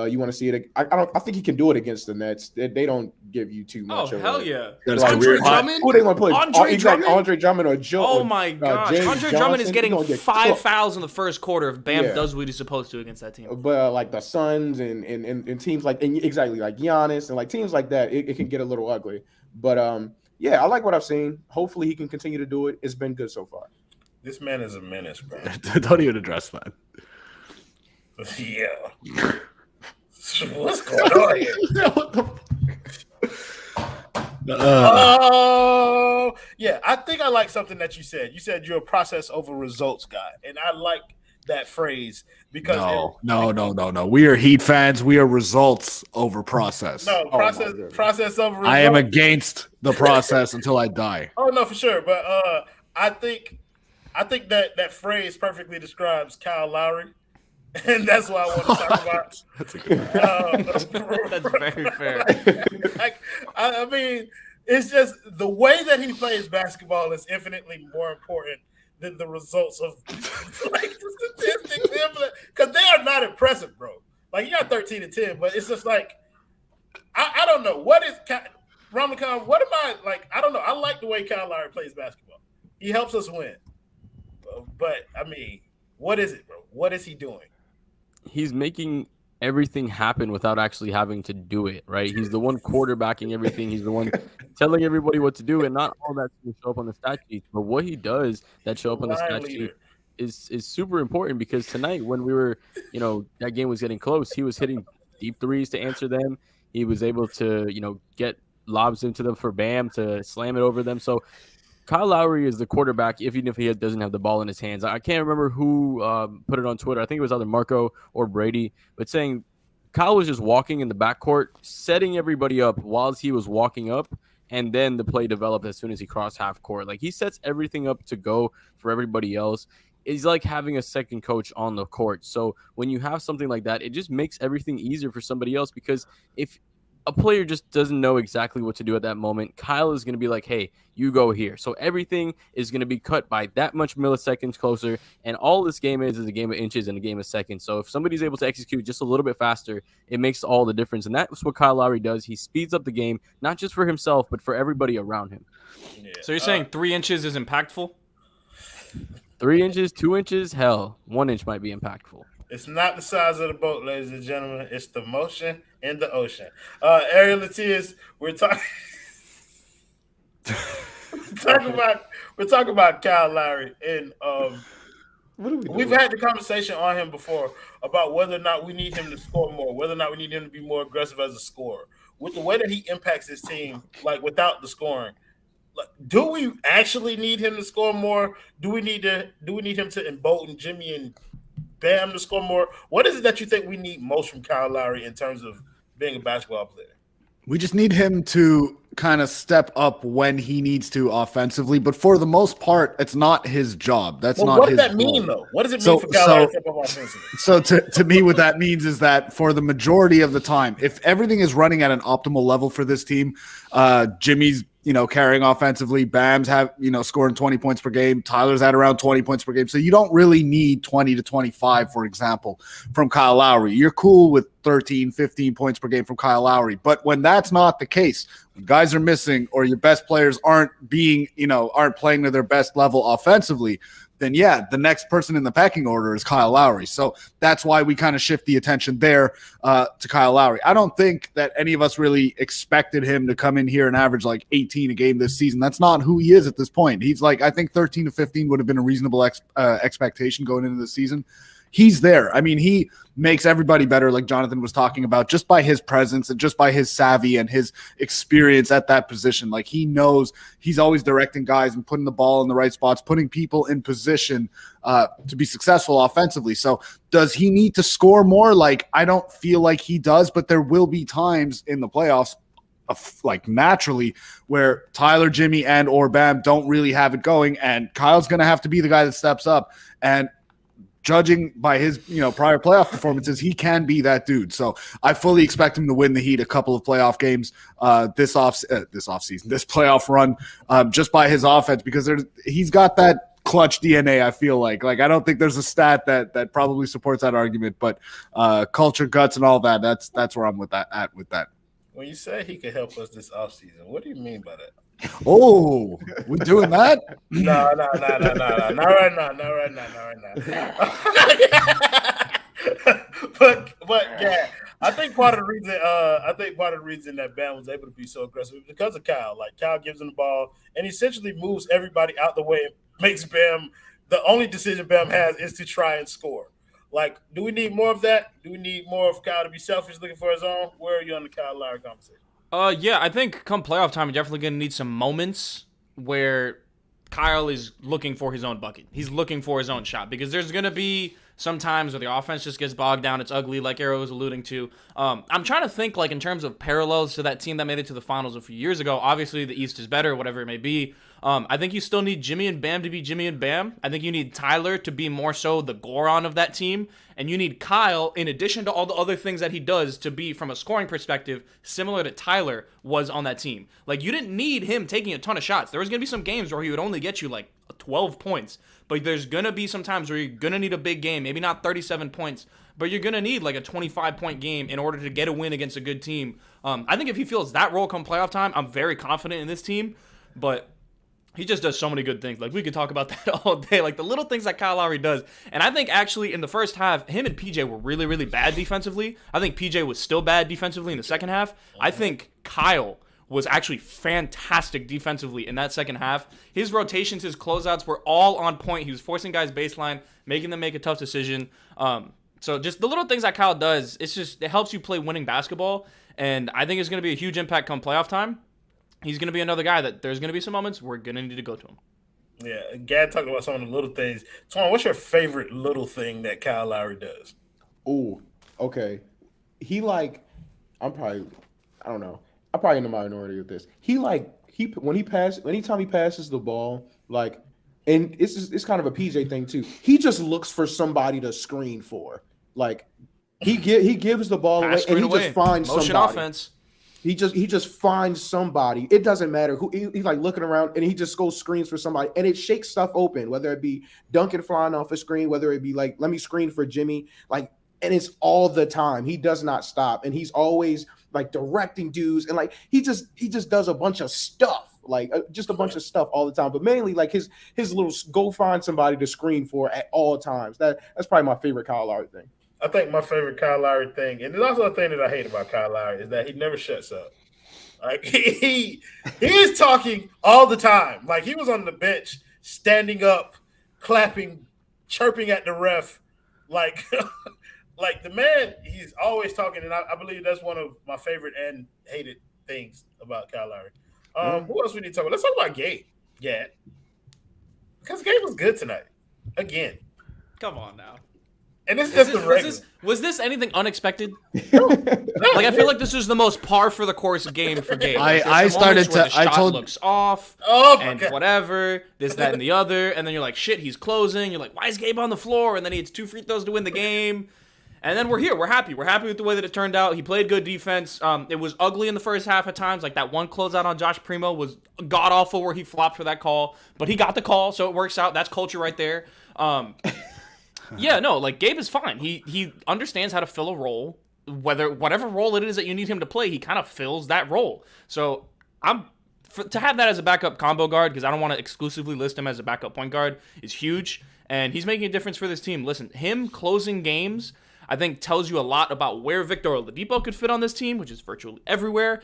you want to see it. I think he can do it against the Nets. They don't give you too much. Oh hell yeah! Andre Drummond. Who they want to play? Andre Drummond or Joe? Oh my gosh! Andre Drummond is getting 5 fouls in the first quarter if Bam does what he's supposed to against that team. But like the Suns and teams like exactly like Giannis and like teams like that, it can get a little ugly. But yeah, I like what I've seen. Hopefully he can continue to do it. It's been good so far. This man is a menace, bro. Don't even address that. Yeah. What's going on here? What the Oh, yeah. I think I like something that you said. You said you're a process over results guy. And I like that phrase because no. We are Heat fans. We are results over process. No, process over results. I am against the process until I die. Oh no, for sure. But I think that phrase perfectly describes Kyle Lowry. And that's what I want to talk about. That's a good That's very fair. I mean, it's just the way that he plays basketball is infinitely more important than the results of like the statistics. Because they are not impressive, bro. Like you got 13 and 10, but it's just like I don't know what is Ramakan. What am I like? I don't know. I like the way Kyle Lowry plays basketball. He helps us win. But I mean, what is it, bro? What is he doing? He's making everything happen without actually having to do it, right? He's the one quarterbacking everything. He's the one telling everybody what to do, and not all that's going to show up on the stat sheet. But what he does that show up on the stat sheet is super important, because tonight when we were, that game was getting close, he was hitting deep threes to answer them. He was able to, get lobs into them for Bam to slam it over them. So Kyle Lowry is the quarterback, even if he doesn't have the ball in his hands. I can't remember who put it on Twitter. I think it was either Marco or Brady, but saying Kyle was just walking in the backcourt, setting everybody up whilst he was walking up, and then the play developed as soon as he crossed half court. Like, he sets everything up to go for everybody else. It's like having a second coach on the court. So when you have something like that, it just makes everything easier for somebody else, because if a player just doesn't know exactly what to do at that moment, Kyle is going to be like, hey, you go here. So everything is going to be cut by that much milliseconds closer. And all this game is a game of inches and a game of seconds. So if somebody's able to execute just a little bit faster, it makes all the difference. And that's what Kyle Lowry does. He speeds up the game, not just for himself, but for everybody around him. Yeah. So you're saying 3 inches is impactful? 3 inches, 2 inches, hell, 1 inch might be impactful. It's not the size of the boat, ladies and gentlemen. It's the motion in the ocean. Ariel Latias, we're talking about Kyle Lowry, and we've had the conversation on him before about whether or not we need him to score more, whether or not we need him to be more aggressive as a scorer. With the way that he impacts his team, like without the scoring, do we actually need him to score more? Do we need him to embolden Jimmy and Bam to score more? What is it that you think we need most from Kyle Lowry in terms of being a basketball player? We just need him to kind of step up when he needs to offensively, but for the most part, it's not his job. That's not what his does that mean, though? What does it mean for Kyle Lowry to step up offensively? So to me, what that means is that for the majority of the time, if everything is running at an optimal level for this team, Jimmy's carrying offensively, Bam's scoring 20 points per game, Tyler's at around 20 points per game. So you don't really need 20 to 25, for example, from Kyle Lowry. You're cool with 13, 15 points per game from Kyle Lowry. But when that's not the case, when guys are missing or your best players aren't playing to their best level offensively, then yeah, the next person in the pecking order is Kyle Lowry. So that's why we kind of shift the attention there to Kyle Lowry. I don't think that any of us really expected him to come in here and average like 18 a game this season. That's not who he is at this point. He's like, I think 13 to 15 would have been a reasonable expectation going into the season. He's there. I mean, he makes everybody better, like Jonathan was talking about, just by his presence and just by his savvy and his experience at that position. Like, he knows he's always directing guys and putting the ball in the right spots, putting people in position to be successful offensively. So does he need to score more? Like, I don't feel like he does, but there will be times in the playoffs like naturally where Tyler, Jimmy, and or Bam don't really have it going, and Kyle's going to have to be the guy that steps up. And judging by his, prior playoff performances, he can be that dude. So I fully expect him to win the Heat a couple of playoff games this playoff run, just by his offense, because he's got that clutch DNA. I feel like I don't think there's a stat that probably supports that argument, but culture, guts, and all that. That's where I'm with that. When you say he can help us this offseason, what do you mean by that? Oh, we're doing that? No. Not right now. But yeah, I think part of the reason that Bam was able to be so aggressive is because of Kyle. Like, Kyle gives him the ball and he essentially moves everybody out the way, makes Bam the only decision Bam has is to try and score. Like, do we need more of that? Do we need more of Kyle to be selfish, looking for his own? Where are you on the Kyle Lowry conversation? Yeah, I think come playoff time, you're definitely going to need some moments where Kyle is looking for his own bucket. He's looking for his own shot, because there's going to be some times where the offense just gets bogged down. It's ugly, like Arrow was alluding to. I'm trying to think, like, in terms of parallels to that team that made it to the finals a few years ago. Obviously, the East is better, whatever it may be. I think you still need Jimmy and Bam to be Jimmy and Bam. I think you need Tyler to be more so the Goron of that team. And you need Kyle, in addition to all the other things that he does, to be, from a scoring perspective, similar to Tyler was on that team. Like, you didn't need him taking a ton of shots. There was going to be some games where he would only get you, like, 12 points. But there's going to be some times where you're going to need a big game. Maybe not 37 points, but you're going to need, like, a 25-point game in order to get a win against a good team. I think if he feels that role come playoff time, I'm very confident in this team. But he just does so many good things. Like, we could talk about that all day. Like, the little things that Kyle Lowry does. And I think, actually, in the first half, him and PJ were really, really bad defensively. I think PJ was still bad defensively in the second half. I think Kyle was actually fantastic defensively in that second half. His rotations, his closeouts were all on point. He was forcing guys baseline, making them make a tough decision. So just the little things that Kyle does, it helps you play winning basketball. And I think it's going to be a huge impact come playoff time. He's going to be another guy that there's going to be some moments we're going to need to go to him. Yeah, Gad talked about some of the little things. Twan, what's your favorite little thing that Kyle Lowry does? Oh, okay. I'm probably in the minority of this. Anytime he passes the ball, like, and it's kind of a PJ thing too. He just looks for somebody to screen for. Like, he gives the ball away and he just finds motion somebody. Offense. He just finds somebody. It doesn't matter who. He's like looking around and he just goes screens for somebody, and it shakes stuff open. Whether it be Duncan flying off a screen, whether it be like, let me screen for Jimmy, like, and it's all the time. He does not stop, and he's always like directing dudes, and like he just does a bunch of stuff, like just a bunch of stuff all the time. But mainly like his little go find somebody to screen for at all times. That's probably my favorite Kyle Lowry thing. I think my favorite Kyle Lowry thing, and there's also a thing that I hate about Kyle Lowry, is that he never shuts up. Like, he is talking all the time. Like, he was on the bench, standing up, clapping, chirping at the ref. Like, like the man, he's always talking, and I believe that's one of my favorite and hated things about Kyle Lowry. Who else we need to talk about? Let's talk about Gabe. Yeah. Because Gabe was good tonight. Again. Come on now. And it's just the regular. Was this anything unexpected? Like, I feel like this was the most par for the course game for Gabe. I told looks off, and whatever, this, that, and the other, and then you're like, shit, he's closing. You're like, why is Gabe on the floor? And then he hits 2 free throws to win the game. And then we're here. We're happy. We're happy with the way that it turned out. He played good defense. It was ugly in the first half at times. Like, that one closeout on Josh Primo was god-awful where he flopped for that call. But he got the call, so it works out. That's culture right there. Yeah, no, like, Gabe is fine. He understands how to fill a role. Whatever role it is that you need him to play, he kind of fills that role. So I'm to have that as a backup combo guard, because I don't want to exclusively list him as a backup point guard, is huge. And he's making a difference for this team. Listen, him closing games, I think, tells you a lot about where Victor Oladipo could fit on this team, which is virtually everywhere,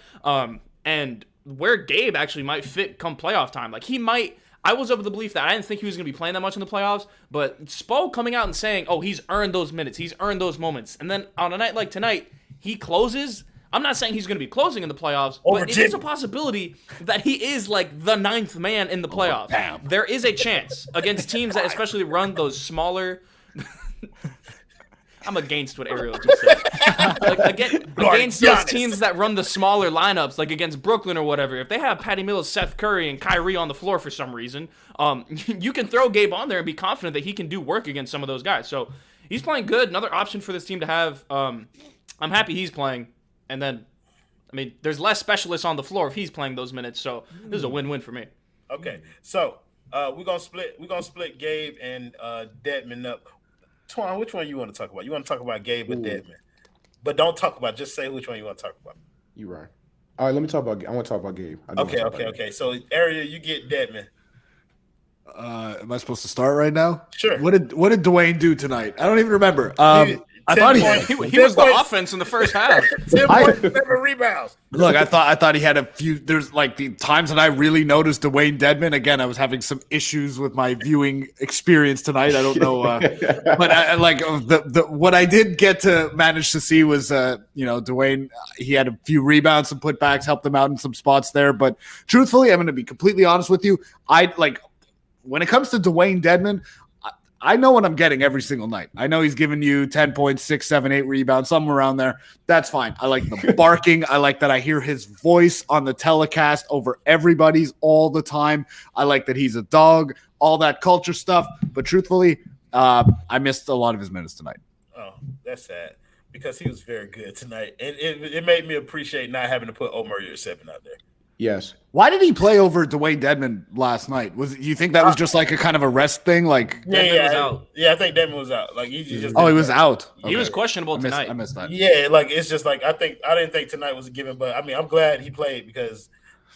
and where Gabe actually might fit come playoff time. Like, he might. I was of the belief that I didn't think he was going to be playing that much in the playoffs, but Spo coming out and saying, oh, he's earned those minutes, he's earned those moments. And then on a night like tonight, he closes. I'm not saying he's going to be closing in the playoffs, but it is a possibility that he is like the 9th man in the playoffs. There is a chance against teams that especially run those smaller... I'm against what Ariel just said. Against those teams that run the smaller lineups, like against Brooklyn or whatever, if they have Patty Mills, Seth Curry, and Kyrie on the floor for some reason, you can throw Gabe on there and be confident that he can do work against some of those guys. So he's playing good. Another option for this team to have. I'm happy he's playing. And then, I mean, there's less specialists on the floor if he's playing those minutes. So this is a win-win for me. Okay, so we're gonna split Gabe and Dedmon up. Twan, which one you want to talk about? You want to talk about Gabe or Dedmon? But don't talk about. Just say which one you want to talk about. You're right. All right, let me talk about. I want to talk about Gabe. Okay. So, Ariel, you get Dedmon. Am I supposed to start right now? Sure. What did Dwayne do tonight? I don't even remember. I thought he was the offense in the first half. 10 points, 7 rebounds. Look, I thought he had a few. There's like the times that I really noticed Dwayne Dedmon. Again, I was having some issues with my viewing experience tonight. I don't know, but what I did get to manage to see was, Dwayne. He had a few rebounds, some putbacks, helped him out in some spots there. But truthfully, I'm going to be completely honest with you. When it comes to Dwayne Dedmon, I know what I'm getting every single night. I know he's giving you 10 points, 6, 7, 8 rebounds, somewhere around there. That's fine. I like the barking. I like that I hear his voice on the telecast over everybody's all the time. I like that he's a dog, all that culture stuff. But truthfully, I missed a lot of his minutes tonight. Oh, that's sad because he was very good tonight. And it made me appreciate not having to put Omer Yurtseven out there. Yes. Why did he play over Dwayne Dedmon last night? You think that was just like a kind of a rest thing? Like Dedmon was out. Yeah, I think Dedmon was out. Like he just. Oh, he was out. Okay. He was questionable tonight. I missed that. Yeah, like it's just like I didn't think tonight was a given, but I mean I'm glad he played because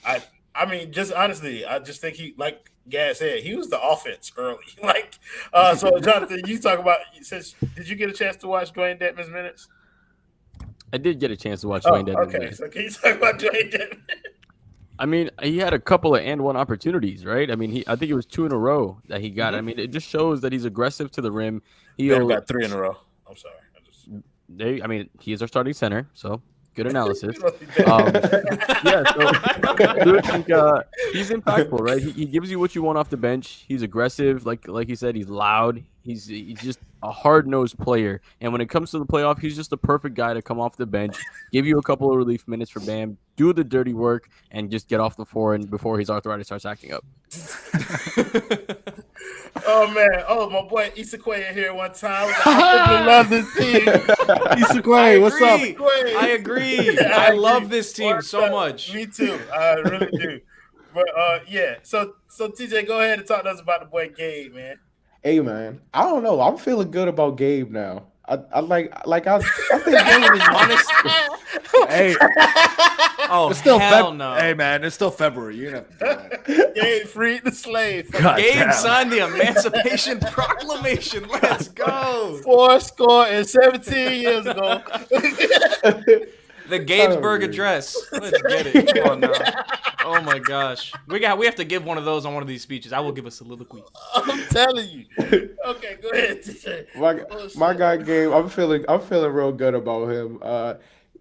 I mean just honestly I just think he, like Gaz said, he was the offense early. So Jonathan, you talk about, did you get a chance to watch Dwayne Dedmon's minutes? I did get a chance to watch Dwayne Dedmon's minutes. So can you talk about Dwayne Dedmon? I mean, he had a couple of and one opportunities, right? I mean, I think it was 2 in a row that he got. I mean, it just shows that he's aggressive to the rim. He got 3 in a row. I'm sorry. He is our starting center, so good analysis. He's impactful, right? He gives you what you want off the bench. He's aggressive, like you said. He's loud. He's just a hard-nosed player. And when it comes to the playoff, he's just the perfect guy to come off the bench, give you a couple of relief minutes for Bam, do the dirty work, and just get off the floor and before his arthritis starts acting up. Oh, man. Oh, my boy Issaquah in here one time. I love this team. Issaquah, what's up? I agree. I love this team so much. Me too. I really do. But, yeah. So TJ, go ahead and talk to us about the boy Gabe, man. Hey, man. I don't know. I'm feeling good about Gabe now. I think Gabe is honest. Hey. Oh, it's still hell no. Hey, man, it's still February. You know. Gabe freed the slave. Gabe signed the Emancipation Proclamation. Let's go. 17 years ago. The Gabesburg Address. Let's get it. Come on now. Oh my gosh. We have to give one of those on one of these speeches. I will give a soliloquy. I'm telling you. Okay, go ahead, TJ. My guy Gabe, I'm feeling real good about him.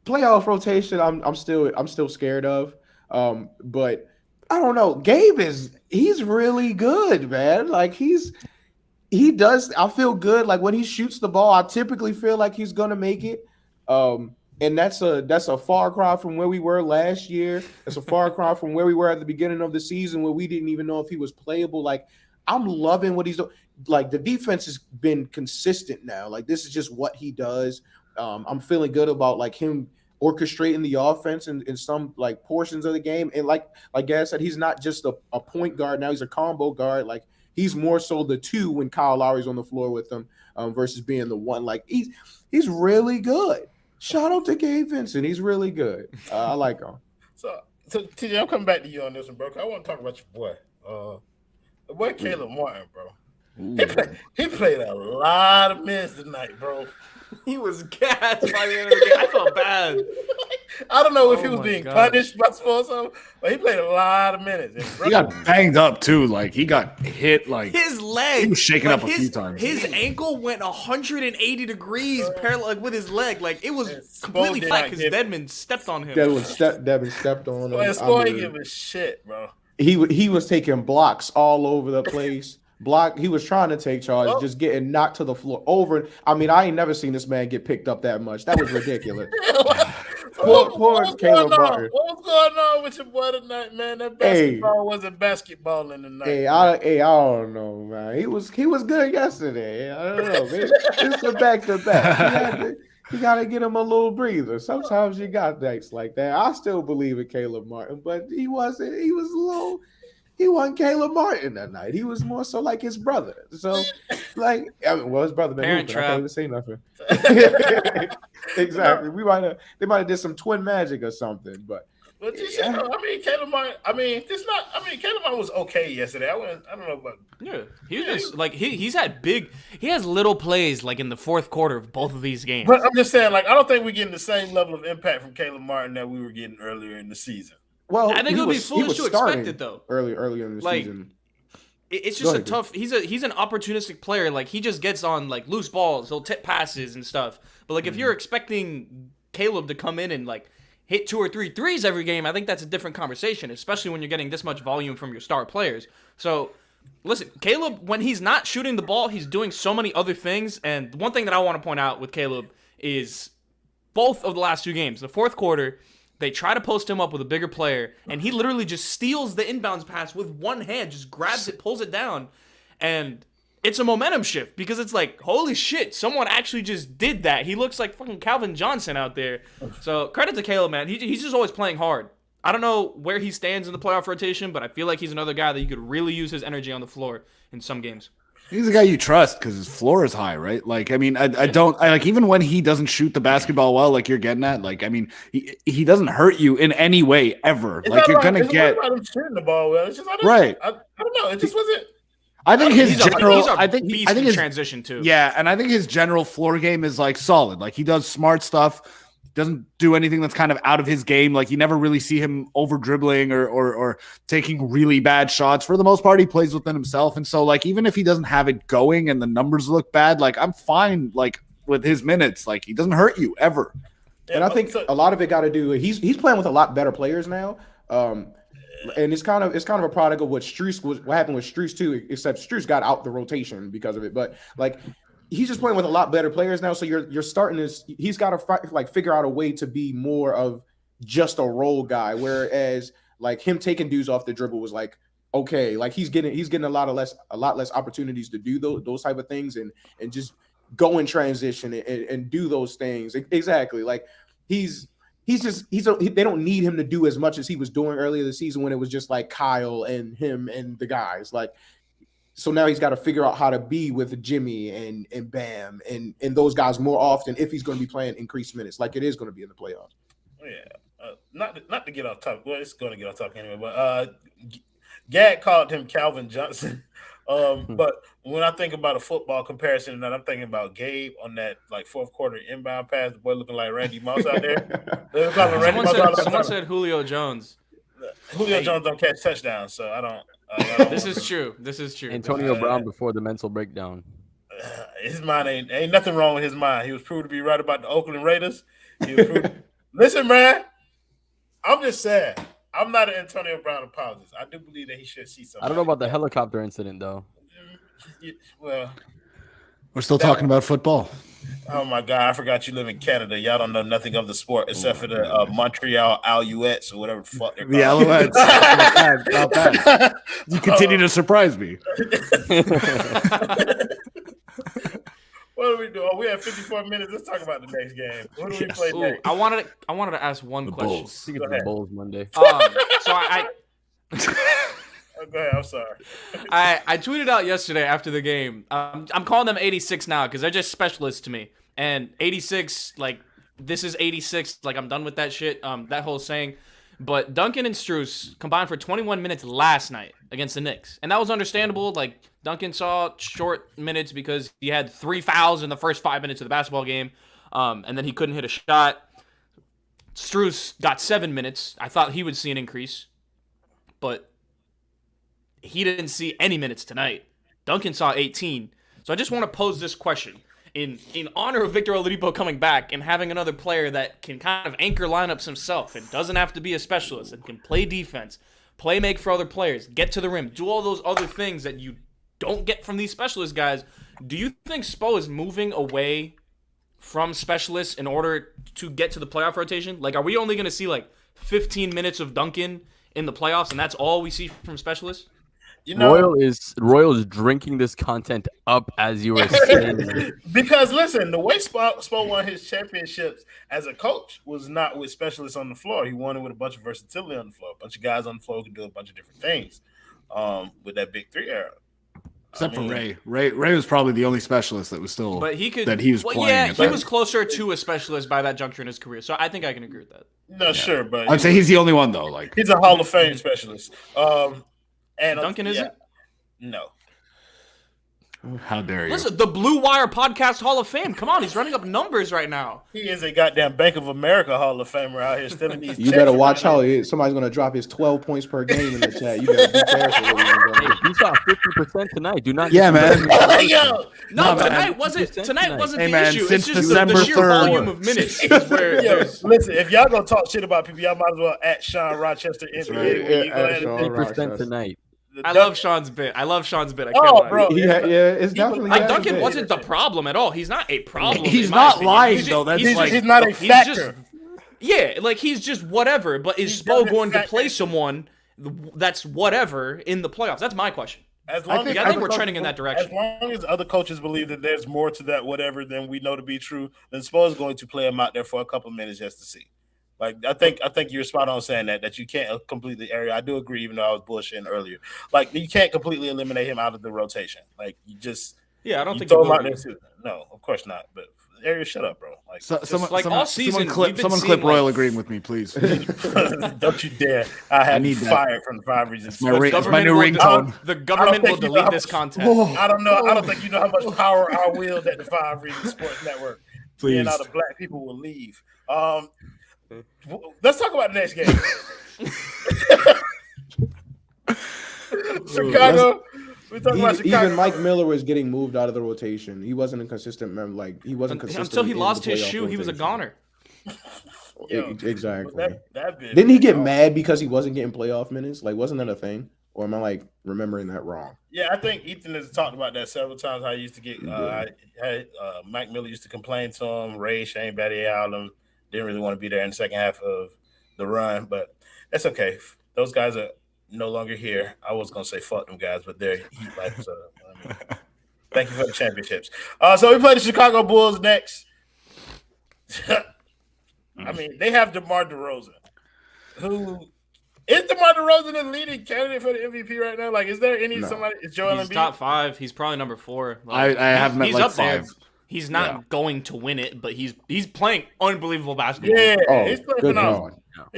Playoff rotation, I'm still scared of. But I don't know. Gabe he's really good, man. Like he does. I feel good. Like when he shoots the ball, I typically feel like he's gonna make it. And that's a far cry from where we were last year. It's a far cry from where we were at the beginning of the season where we didn't even know if he was playable. Like, I'm loving what he's doing. Like, the defense has been consistent now. Like, this is just what he does. I'm feeling good about, like, him orchestrating the offense in some, like, portions of the game. And like Gaz said, he's not just a point guard now. He's a combo guard. Like, he's more so the 2 when Kyle Lowry's on the floor with him versus being the 1. Like, he's really good. Shout out to Gabe Vincent. He's really good. I like him. So TJ, I'm coming back to you on this one, bro. I want to talk about your boy. The boy Caleb Martin, bro. He played a lot of minutes tonight, bro. He was gassed by the end of the game. I felt bad. I don't know if he Oh was my being God. punished by sports, but he played a lot of minutes. And He got banged up too. Like he got hit. Like His leg. he was shaking like, up a few times. His ankle went 180 degrees parallel with his leg. Like it was Spo completely did flat not because give- Deadman stepped on him. Devin stepped on him. Boy, I Spo ain't mean, give a shit, bro. he was taking blocks all over the place. He was trying to take charge, Oh. just getting knocked to the floor over. I mean, I ain't never seen this man get picked up that much. That was ridiculous. Poor Caleb Martin. What was going on with your boy tonight, man? That basketball wasn't basketballing tonight. I don't know, man. He was good yesterday. I don't know, man. It's a back to back. You got to get him a little breather. Sometimes you got nights like that. I still believe in Caleb Martin, but he wasn't Caleb Martin that night. He was more so like his brother. So, like, his brother been Parent hooping. I can't trap. even say nothing. Exactly. They might have did some twin magic or something, but But you said, Caleb Martin. Caleb Martin was okay yesterday. I don't know about. Yeah, he was just like he has little plays like in the fourth quarter of both of these games. But I'm just saying, like, I don't think we're getting the same level of impact from Caleb Martin that we were getting earlier in the season. well, I think he it would be was foolish to starting expect it though. earlier in the Like, season. It's Go just ahead, a tough. He's an opportunistic player. Like he just gets on like loose balls. He'll tip passes and stuff. But like if you're expecting Caleb to come in and like hit 2 or 3 threes every game, I think that's a different conversation, especially when you're getting this much volume from your star players. So listen, Caleb, when he's not shooting the ball, he's doing so many other things. And one thing that I want to point out with Caleb is both of the last 2 games, the fourth quarter, they try to post him up with a bigger player, and he literally just steals the inbounds pass with one hand, just grabs it, pulls it down, and it's a momentum shift because it's like, holy shit, someone actually just did that. He looks like fucking Calvin Johnson out there. So credit to Caleb, man. He's just always playing hard. I don't know where he stands in the playoff rotation, but I feel like he's another guy that you could really use his energy on the floor in some games. He's a guy you trust because his floor is high, right? Like, I mean, I like even when he doesn't shoot the basketball well, like you're getting at, like, I mean, he doesn't hurt you in any way ever. It's like not you're gonna it's get not about him shooting the ball well. It's just I don't know. It just wasn't. I think his He's general. a beast in his transition too. Yeah, and I think his general floor game is like solid. Like he does smart stuff. Doesn't do anything that's kind of out of his game. Like you never really see him over dribbling or taking really bad shots. For the most part, he plays within himself. And so like even if he doesn't have it going and the numbers look bad, like I'm fine like with his minutes. Like he doesn't hurt you ever. And I think a lot of it got to do. He's playing with a lot better players now, and it's kind of a product of what happened with Strus too. Except Strus got out the rotation because of it, but like he's just playing with a lot better players now. So you're starting to. He's got to figure out a way to be more of just a role guy, whereas like him taking dudes off the dribble was like okay, like he's getting a lot less opportunities to do those type of things and just go in transition and do those things. Exactly. Like they don't need him to do as much as he was doing earlier this season when it was just like Kyle and him and the guys. Like, so now he's got to figure out how to be with Jimmy and Bam and those guys more often if he's going to be playing increased minutes like it is going to be in the playoffs. Yeah. Not to get off topic. Well, it's going to get off topic anyway. But Gad called him Calvin Johnson. But when I think about a football comparison, and I'm thinking about Gabe on that like fourth quarter inbound pass, the boy looking like Randy Moss out there. Someone said Julio Jones. Julio Jones don't catch touchdowns, so I don't. This is true. Antonio Brown before the mental breakdown. His mind ain't nothing wrong with his mind. He was proved to be right about the Oakland Raiders. Listen, man, I'm just saying. I'm not an Antonio Brown apologist. I do believe that he should see something. I don't know about the helicopter incident though. Well, we're still talking about football. Oh my God! I forgot you live in Canada. Y'all don't know nothing of the sport except for the Montreal Alouettes or whatever the fuck they're called. The Alouettes. Not bad. You continue to surprise me. What do we do? Oh, we have 54 minutes. Let's talk about the next game. What do we play next? I wanted to ask one question. I think it's the Bulls Monday. So I go ahead. I'm sorry. I tweeted out yesterday after the game. I'm calling them 86 now because they're just specialists to me. And 86, like this is 86. Like I'm done with that shit. That whole saying. But Duncan and Strus combined for 21 minutes last night against the Knicks. And that was understandable. Like, Duncan saw short minutes because he had 3 fouls in the first 5 minutes of the basketball game. And then he couldn't hit a shot. Strus got 7 minutes. I thought he would see an increase. But he didn't see any minutes tonight. Duncan saw 18. So I just want to pose this question. In honor of Victor Oladipo coming back and having another player that can kind of anchor lineups himself and doesn't have to be a specialist and can play defense, play make for other players, get to the rim, do all those other things that you don't get from these specialist guys, do you think Spo is moving away from specialists in order to get to the playoff rotation? Like, are we only going to see like 15 minutes of Duncan in the playoffs and that's all we see from specialists? You know, Royal is drinking this content up as you were saying. Because listen, the way Spo won his championships as a coach was not with specialists on the floor. He won it with a bunch of versatility on the floor. A bunch of guys on the floor who could do a bunch of different things with that big three era. Except for Ray. Ray was probably the only specialist that was still but he could, that he was playing. Yeah, he was closer to a specialist by that juncture in his career. So I think I can agree with that. No, sure, but I'd say he's the only one though. Like he's a Hall of Fame specialist. And Duncan isn't? No. How dare you? Listen, the Blue Wire Podcast Hall of Fame. Come on, he's running up numbers right now. He is a goddamn Bank of America Hall of Famer out here stealing these. You better watch how somebody's going to drop his 12 points per game in the chat. You better be careful. He shot 50% tonight. Do not. Yeah, man. Tonight wasn't Hey, the man, issue. since It's just December the sheer 3rd. volume of minutes. Is where Listen, if y'all gonna talk shit about people, y'all might as well at Sean Rochester NBA. Right. 50% tonight. I love Sean's bit. I can't lie. Bro, It's definitely Like Duncan wasn't the problem at all. He's not a problem. He's in my not opinion. lying, He's though. That's like he's not a factor. He's just whatever. But is Spo going to play someone that's whatever in the playoffs? That's my question. I think we're trending in that direction. As long as other coaches believe that there's more to that whatever than we know to be true, then Spo is going to play him out there for a couple minutes just to see. Like I think you're spot on saying that you can't completely area. I do agree, even though I was bullshitting earlier. Like you can't completely eliminate him out of the rotation. Like you just I don't think throw you him out will. there too. No, of course not. But Area, shut up, bro. Like all season, someone clip Royal agreeing with me, please. don't you dare! I had you fired from the 5 reasons. It's my new ringtone. The government will delete this content. I don't know. I don't think you know how much power I wield at the 5 Reasons Sports Network. Please, and all the black people will leave. Let's talk about the next game. Chicago. We talking about Chicago. Even Mike Miller was getting moved out of the rotation. He wasn't a consistent member. Like he wasn't consistent until he lost his shoe. He was a goner. Exactly. That Didn't he get mad because he wasn't getting playoff minutes? Like, wasn't that a thing? Or am I like remembering that wrong? Yeah, I think Ethan has talked about that several times. How he used to get Mike Miller used to complain to him. Ray, Shane Battier, all them didn't really want to be there in the second half of the run, but that's okay. Those guys are no longer here. I was gonna say fuck them guys, but they're Heat life. So thank you for the championships. So we play the Chicago Bulls next. I mean, they have DeMar DeRozan, who is DeMar DeRozan the leading candidate for the MVP right now? Like, is there any somebody? Is Joel Embiid? He's top 5. He's probably number 4. I have met he's like up 5. there. He's not going to win it, but he's playing unbelievable basketball. Yeah, he's playing phenomenal. God.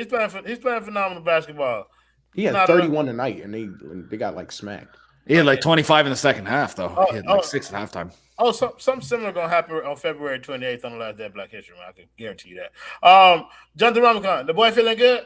He's playing phenomenal basketball. He had 31 tonight, and they got like smacked. He had like 25 in the second half, though. He had like 6 at halftime. Oh, something similar gonna happen on February 28th on the last day of Black History Month. I can guarantee you that. Jonathan Ramadan, the boy feeling good?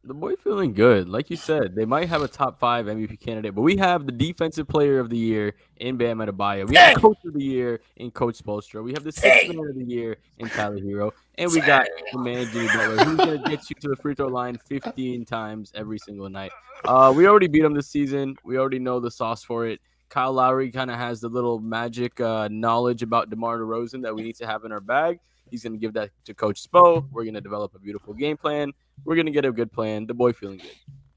The boy feeling good. Like you said, they might have a top 5 MVP candidate, but we have the defensive player of the year in Bam Adebayo. We have the coach of the year in Coach Spoelstra. We have the sixth man of the year in Tyler Hero. And we got the man, Jimmy Butler, who's going to get you to the free throw line 15 times every single night. We already beat him this season. We already know the sauce for it. Kyle Lowry kind of has the little magic knowledge about DeMar DeRozan that we need to have in our bag. He's going to give that to Coach Spo. We're going to develop a beautiful game plan. We're going to get a good plan. The boy feeling good.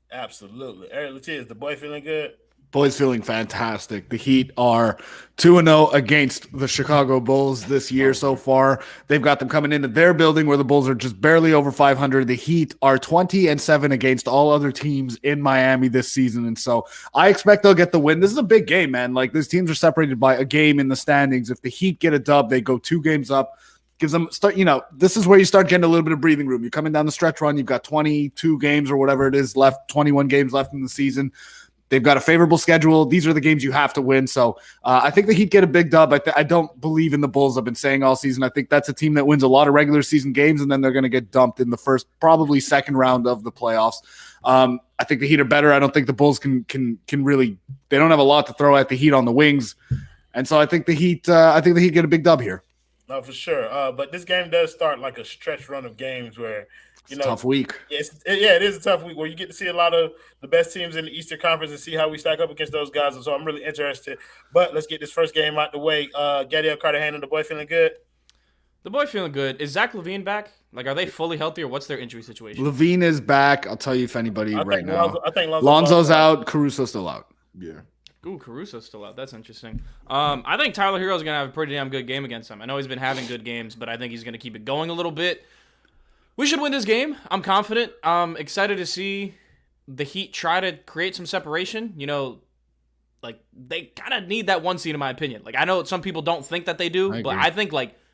Absolutely. Eric Latiz, the boy feeling good? Boys feeling fantastic. The Heat are 2-0 against the Chicago Bulls this year so far. They've got them coming into their building where the Bulls are just barely over 500. The Heat are 20-7 against all other teams in Miami this season. And so I expect they'll get the win. This is a big game, man. Like, these teams are separated by a game in the standings. If the Heat get a dub, they go 2 games up gives them this is where you start getting a little bit of breathing room. You're coming down the stretch run. You've got 22 games or whatever it is left, 21 games left in the season. They've got a favorable schedule. These are the games you have to win. So I think the Heat get a big dub. I don't believe in the Bulls. I've been saying all season. I think that's a team that wins a lot of regular season games, and then they're going to get dumped in the first, probably second round of the playoffs. I think the Heat are better. I don't think the Bulls can really. They don't have a lot to throw at the Heat on the wings, and so I think the Heat. Get a big dub here. No, for sure. But this game does start like a stretch run of games where. It's a tough week. It is a tough week where you get to see a lot of the best teams in the Eastern Conference and see how we stack up against those guys. And so I'm really interested. But let's get this first game out the way. Gadiel Cartagena, the boy feeling good? The boy feeling good. Is Zach Levine back? Like, are they fully healthy or what's their injury situation? Levine is back. I'll tell you if anybody I think Lonzo's out. Caruso's still out. Yeah. Ooh, Caruso's still out. That's interesting. I think Tyler Hero's going to have a pretty damn good game against him. I know he's been having good games, but I think he's going to keep it going a little bit. We should win this game. I'm confident. I'm excited to see the Heat try to create some separation. They kind of need that 1 seed in my opinion. Like, I know some people don't think that they do, but I think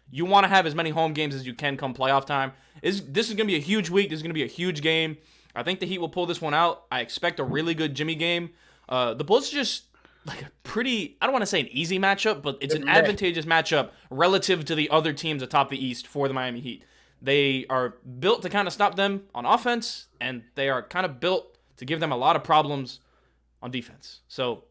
you want to have as many home games as you can come playoff time. This is going to be a huge week. This is going to be a huge game. I think the Heat will pull this one out. I expect a really good Jimmy game. The Bulls are just like a pretty, I don't want to say an easy matchup, but it's an advantageous matchup relative to the other teams atop the East for the Miami Heat. They are built to kind of stop them on offense, and they are kind of built to give them a lot of problems on defense. So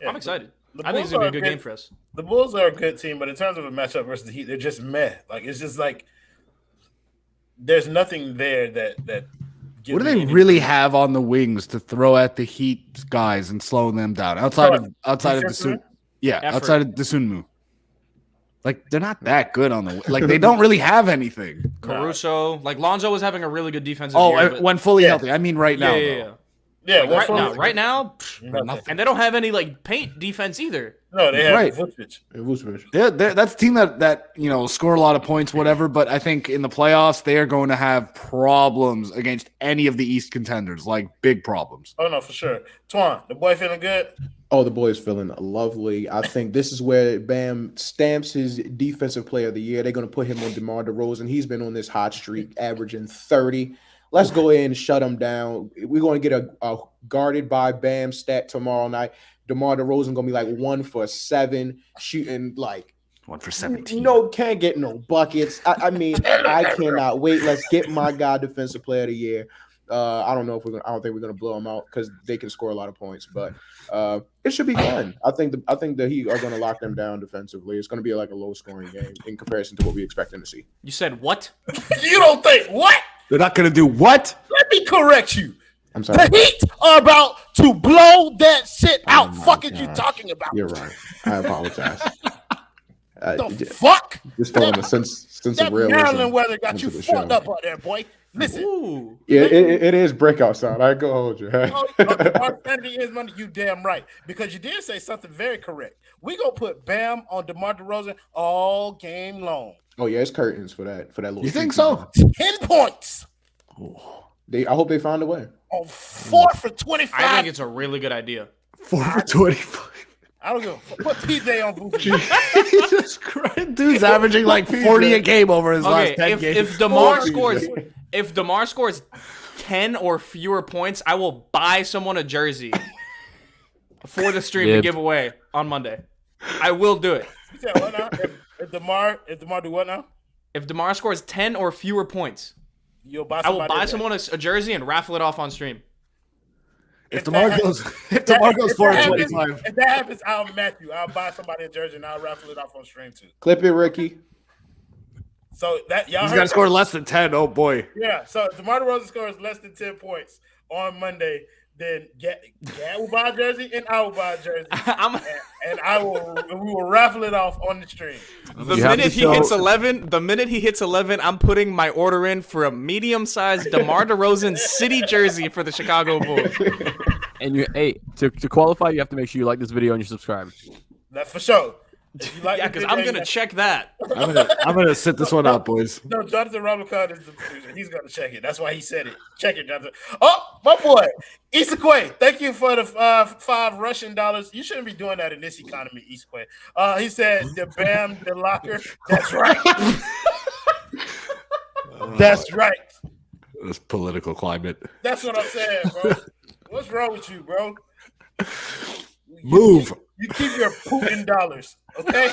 I'm excited. I think it's going to be a good game for us. The Bulls are a good team, but in terms of a matchup versus the Heat, they're just meh. Like, it's just like there's nothing there that what do they really have on the wings to throw at the Heat guys and slow them down outside of Desunmu? Like, they're not that good on the like. They don't really have anything. Caruso, like Lonzo was having a really good defensive year. When fully healthy. I mean, right now. Yeah. Right now, nothing. And they don't have any like paint defense either. No, they have Vucevic. That's a team that score a lot of points, whatever. But I think in the playoffs they are going to have problems against any of the East contenders, like big problems. Oh no, for sure. Twan, the boy feeling good. Oh, the boy is feeling lovely. I think this is where Bam stamps his defensive player of the year. They're going to put him on DeMar DeRozan. He's been on this hot streak, averaging 30. Let's go ahead and shut him down. We're going to get a guarded by Bam stat tomorrow night. DeMar DeRozan going to be like 1 for 7, shooting like 1 for 17. No, can't get no buckets. I mean, I cannot wait. Let's get my guy defensive player of the year. I don't think we're gonna blow them out because they can score a lot of points, but it should be fun. I think the Heat are gonna lock them down defensively. It's gonna be like a low scoring game in comparison to what we expecting to see. You said what? You don't think what? They're not gonna do what? Let me correct you. I'm sorry. The Heat are about to blow that shit out. Fuck is you talking about? You're right. I apologize. The fuck? Just throwing a sense of realism. Maryland weather got you fucked up out there, boy. Listen. Ooh. Yeah, it is breakout sound. I go hold you. Our Sunday is Monday. You damn right. Because you did say something very correct. We gonna put Bam on DeMar DeRozan all game long. Oh yeah, it's curtains for that little. You think so? 10 points. I hope they find a way. On 4 for 25. I think it's a really good idea. 4 for 25. I don't know. Put PJ on Booth. Jesus Christ. Dude's averaging like 40 a game over his last 10 games. If DeMar scores 10 or fewer points, I will buy someone a jersey for the stream to give away on Monday. I will do it. You said what now? If DeMar do what now? If DeMar scores 10 or fewer points, I will buy someone a jersey and raffle it off on stream. If DeMar goes 4 for 25. If that happens, I'll match you. I'll buy somebody a jersey and I'll raffle it off on stream too. Clip it, Ricky. So that y'all he's got to score less than 10. Oh boy. Yeah. So if DeMar DeRozan scores less than 10 points on Monday, then Gad will buy a jersey and I will buy a jersey. We will raffle it off on the stream. The minute he hits 11, I'm putting my order in for a medium-sized DeMar DeRozan city jersey for the Chicago Bulls. And to qualify, you have to make sure you like this video and you subscribe. That's for sure. If you like Yeah, the because video, I'm gonna check that. I'm gonna sit this one out, boys. No, Jonathan Robinson is the producer. He's gonna check it. That's why he said it. Check it, Jonathan. Oh, my boy, Isakwe. Thank you for the $5 Russian dollars. You shouldn't be doing that in this economy, Isakwe. He said the Bam, the locker. That's right. That's right. This political climate. That's what I'm saying, bro. What's wrong with you, bro? Move. You keep your Putin dollars, okay?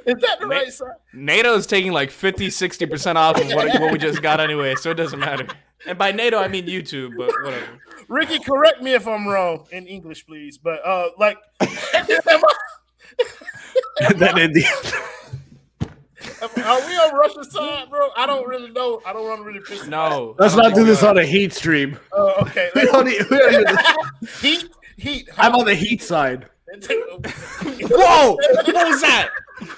Is that the right side? NATO's taking like 50-60% off of what we just got anyway, so it doesn't matter. And by NATO, I mean YouTube, but whatever. Ricky, correct me if I'm wrong in English, please. But like, Then India. are we on Russia's side, bro? I don't really know. I don't want to really piss. No. Let's not do this on a Heat stream. Okay. We don't need- Heat. I'm on the Heat side. Whoa! What was that?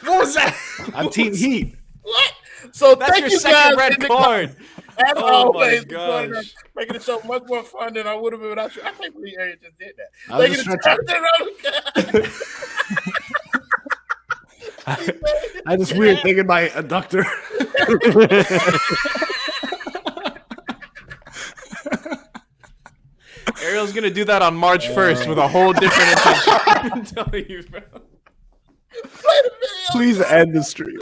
What was that? I'm Team Heat. What? So That's thank your you second guys red in the card. As Oh always, my gosh. making the show much more fun than I would have been without you. I can't believe Ariel just did that. I was Making just I had this weird thing in my adductor. Ariel's gonna do that on March 1st with a whole different intention. I'm telling you, bro. Please end the stream.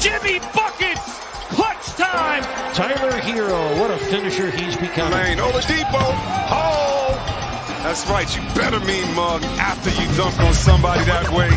Jimmy Buckets! Clutch time! Tyler Hero, what a finisher he's becoming. Lane, Oladipo. Oh! That's right. You better mean mug after you dunk on somebody that way.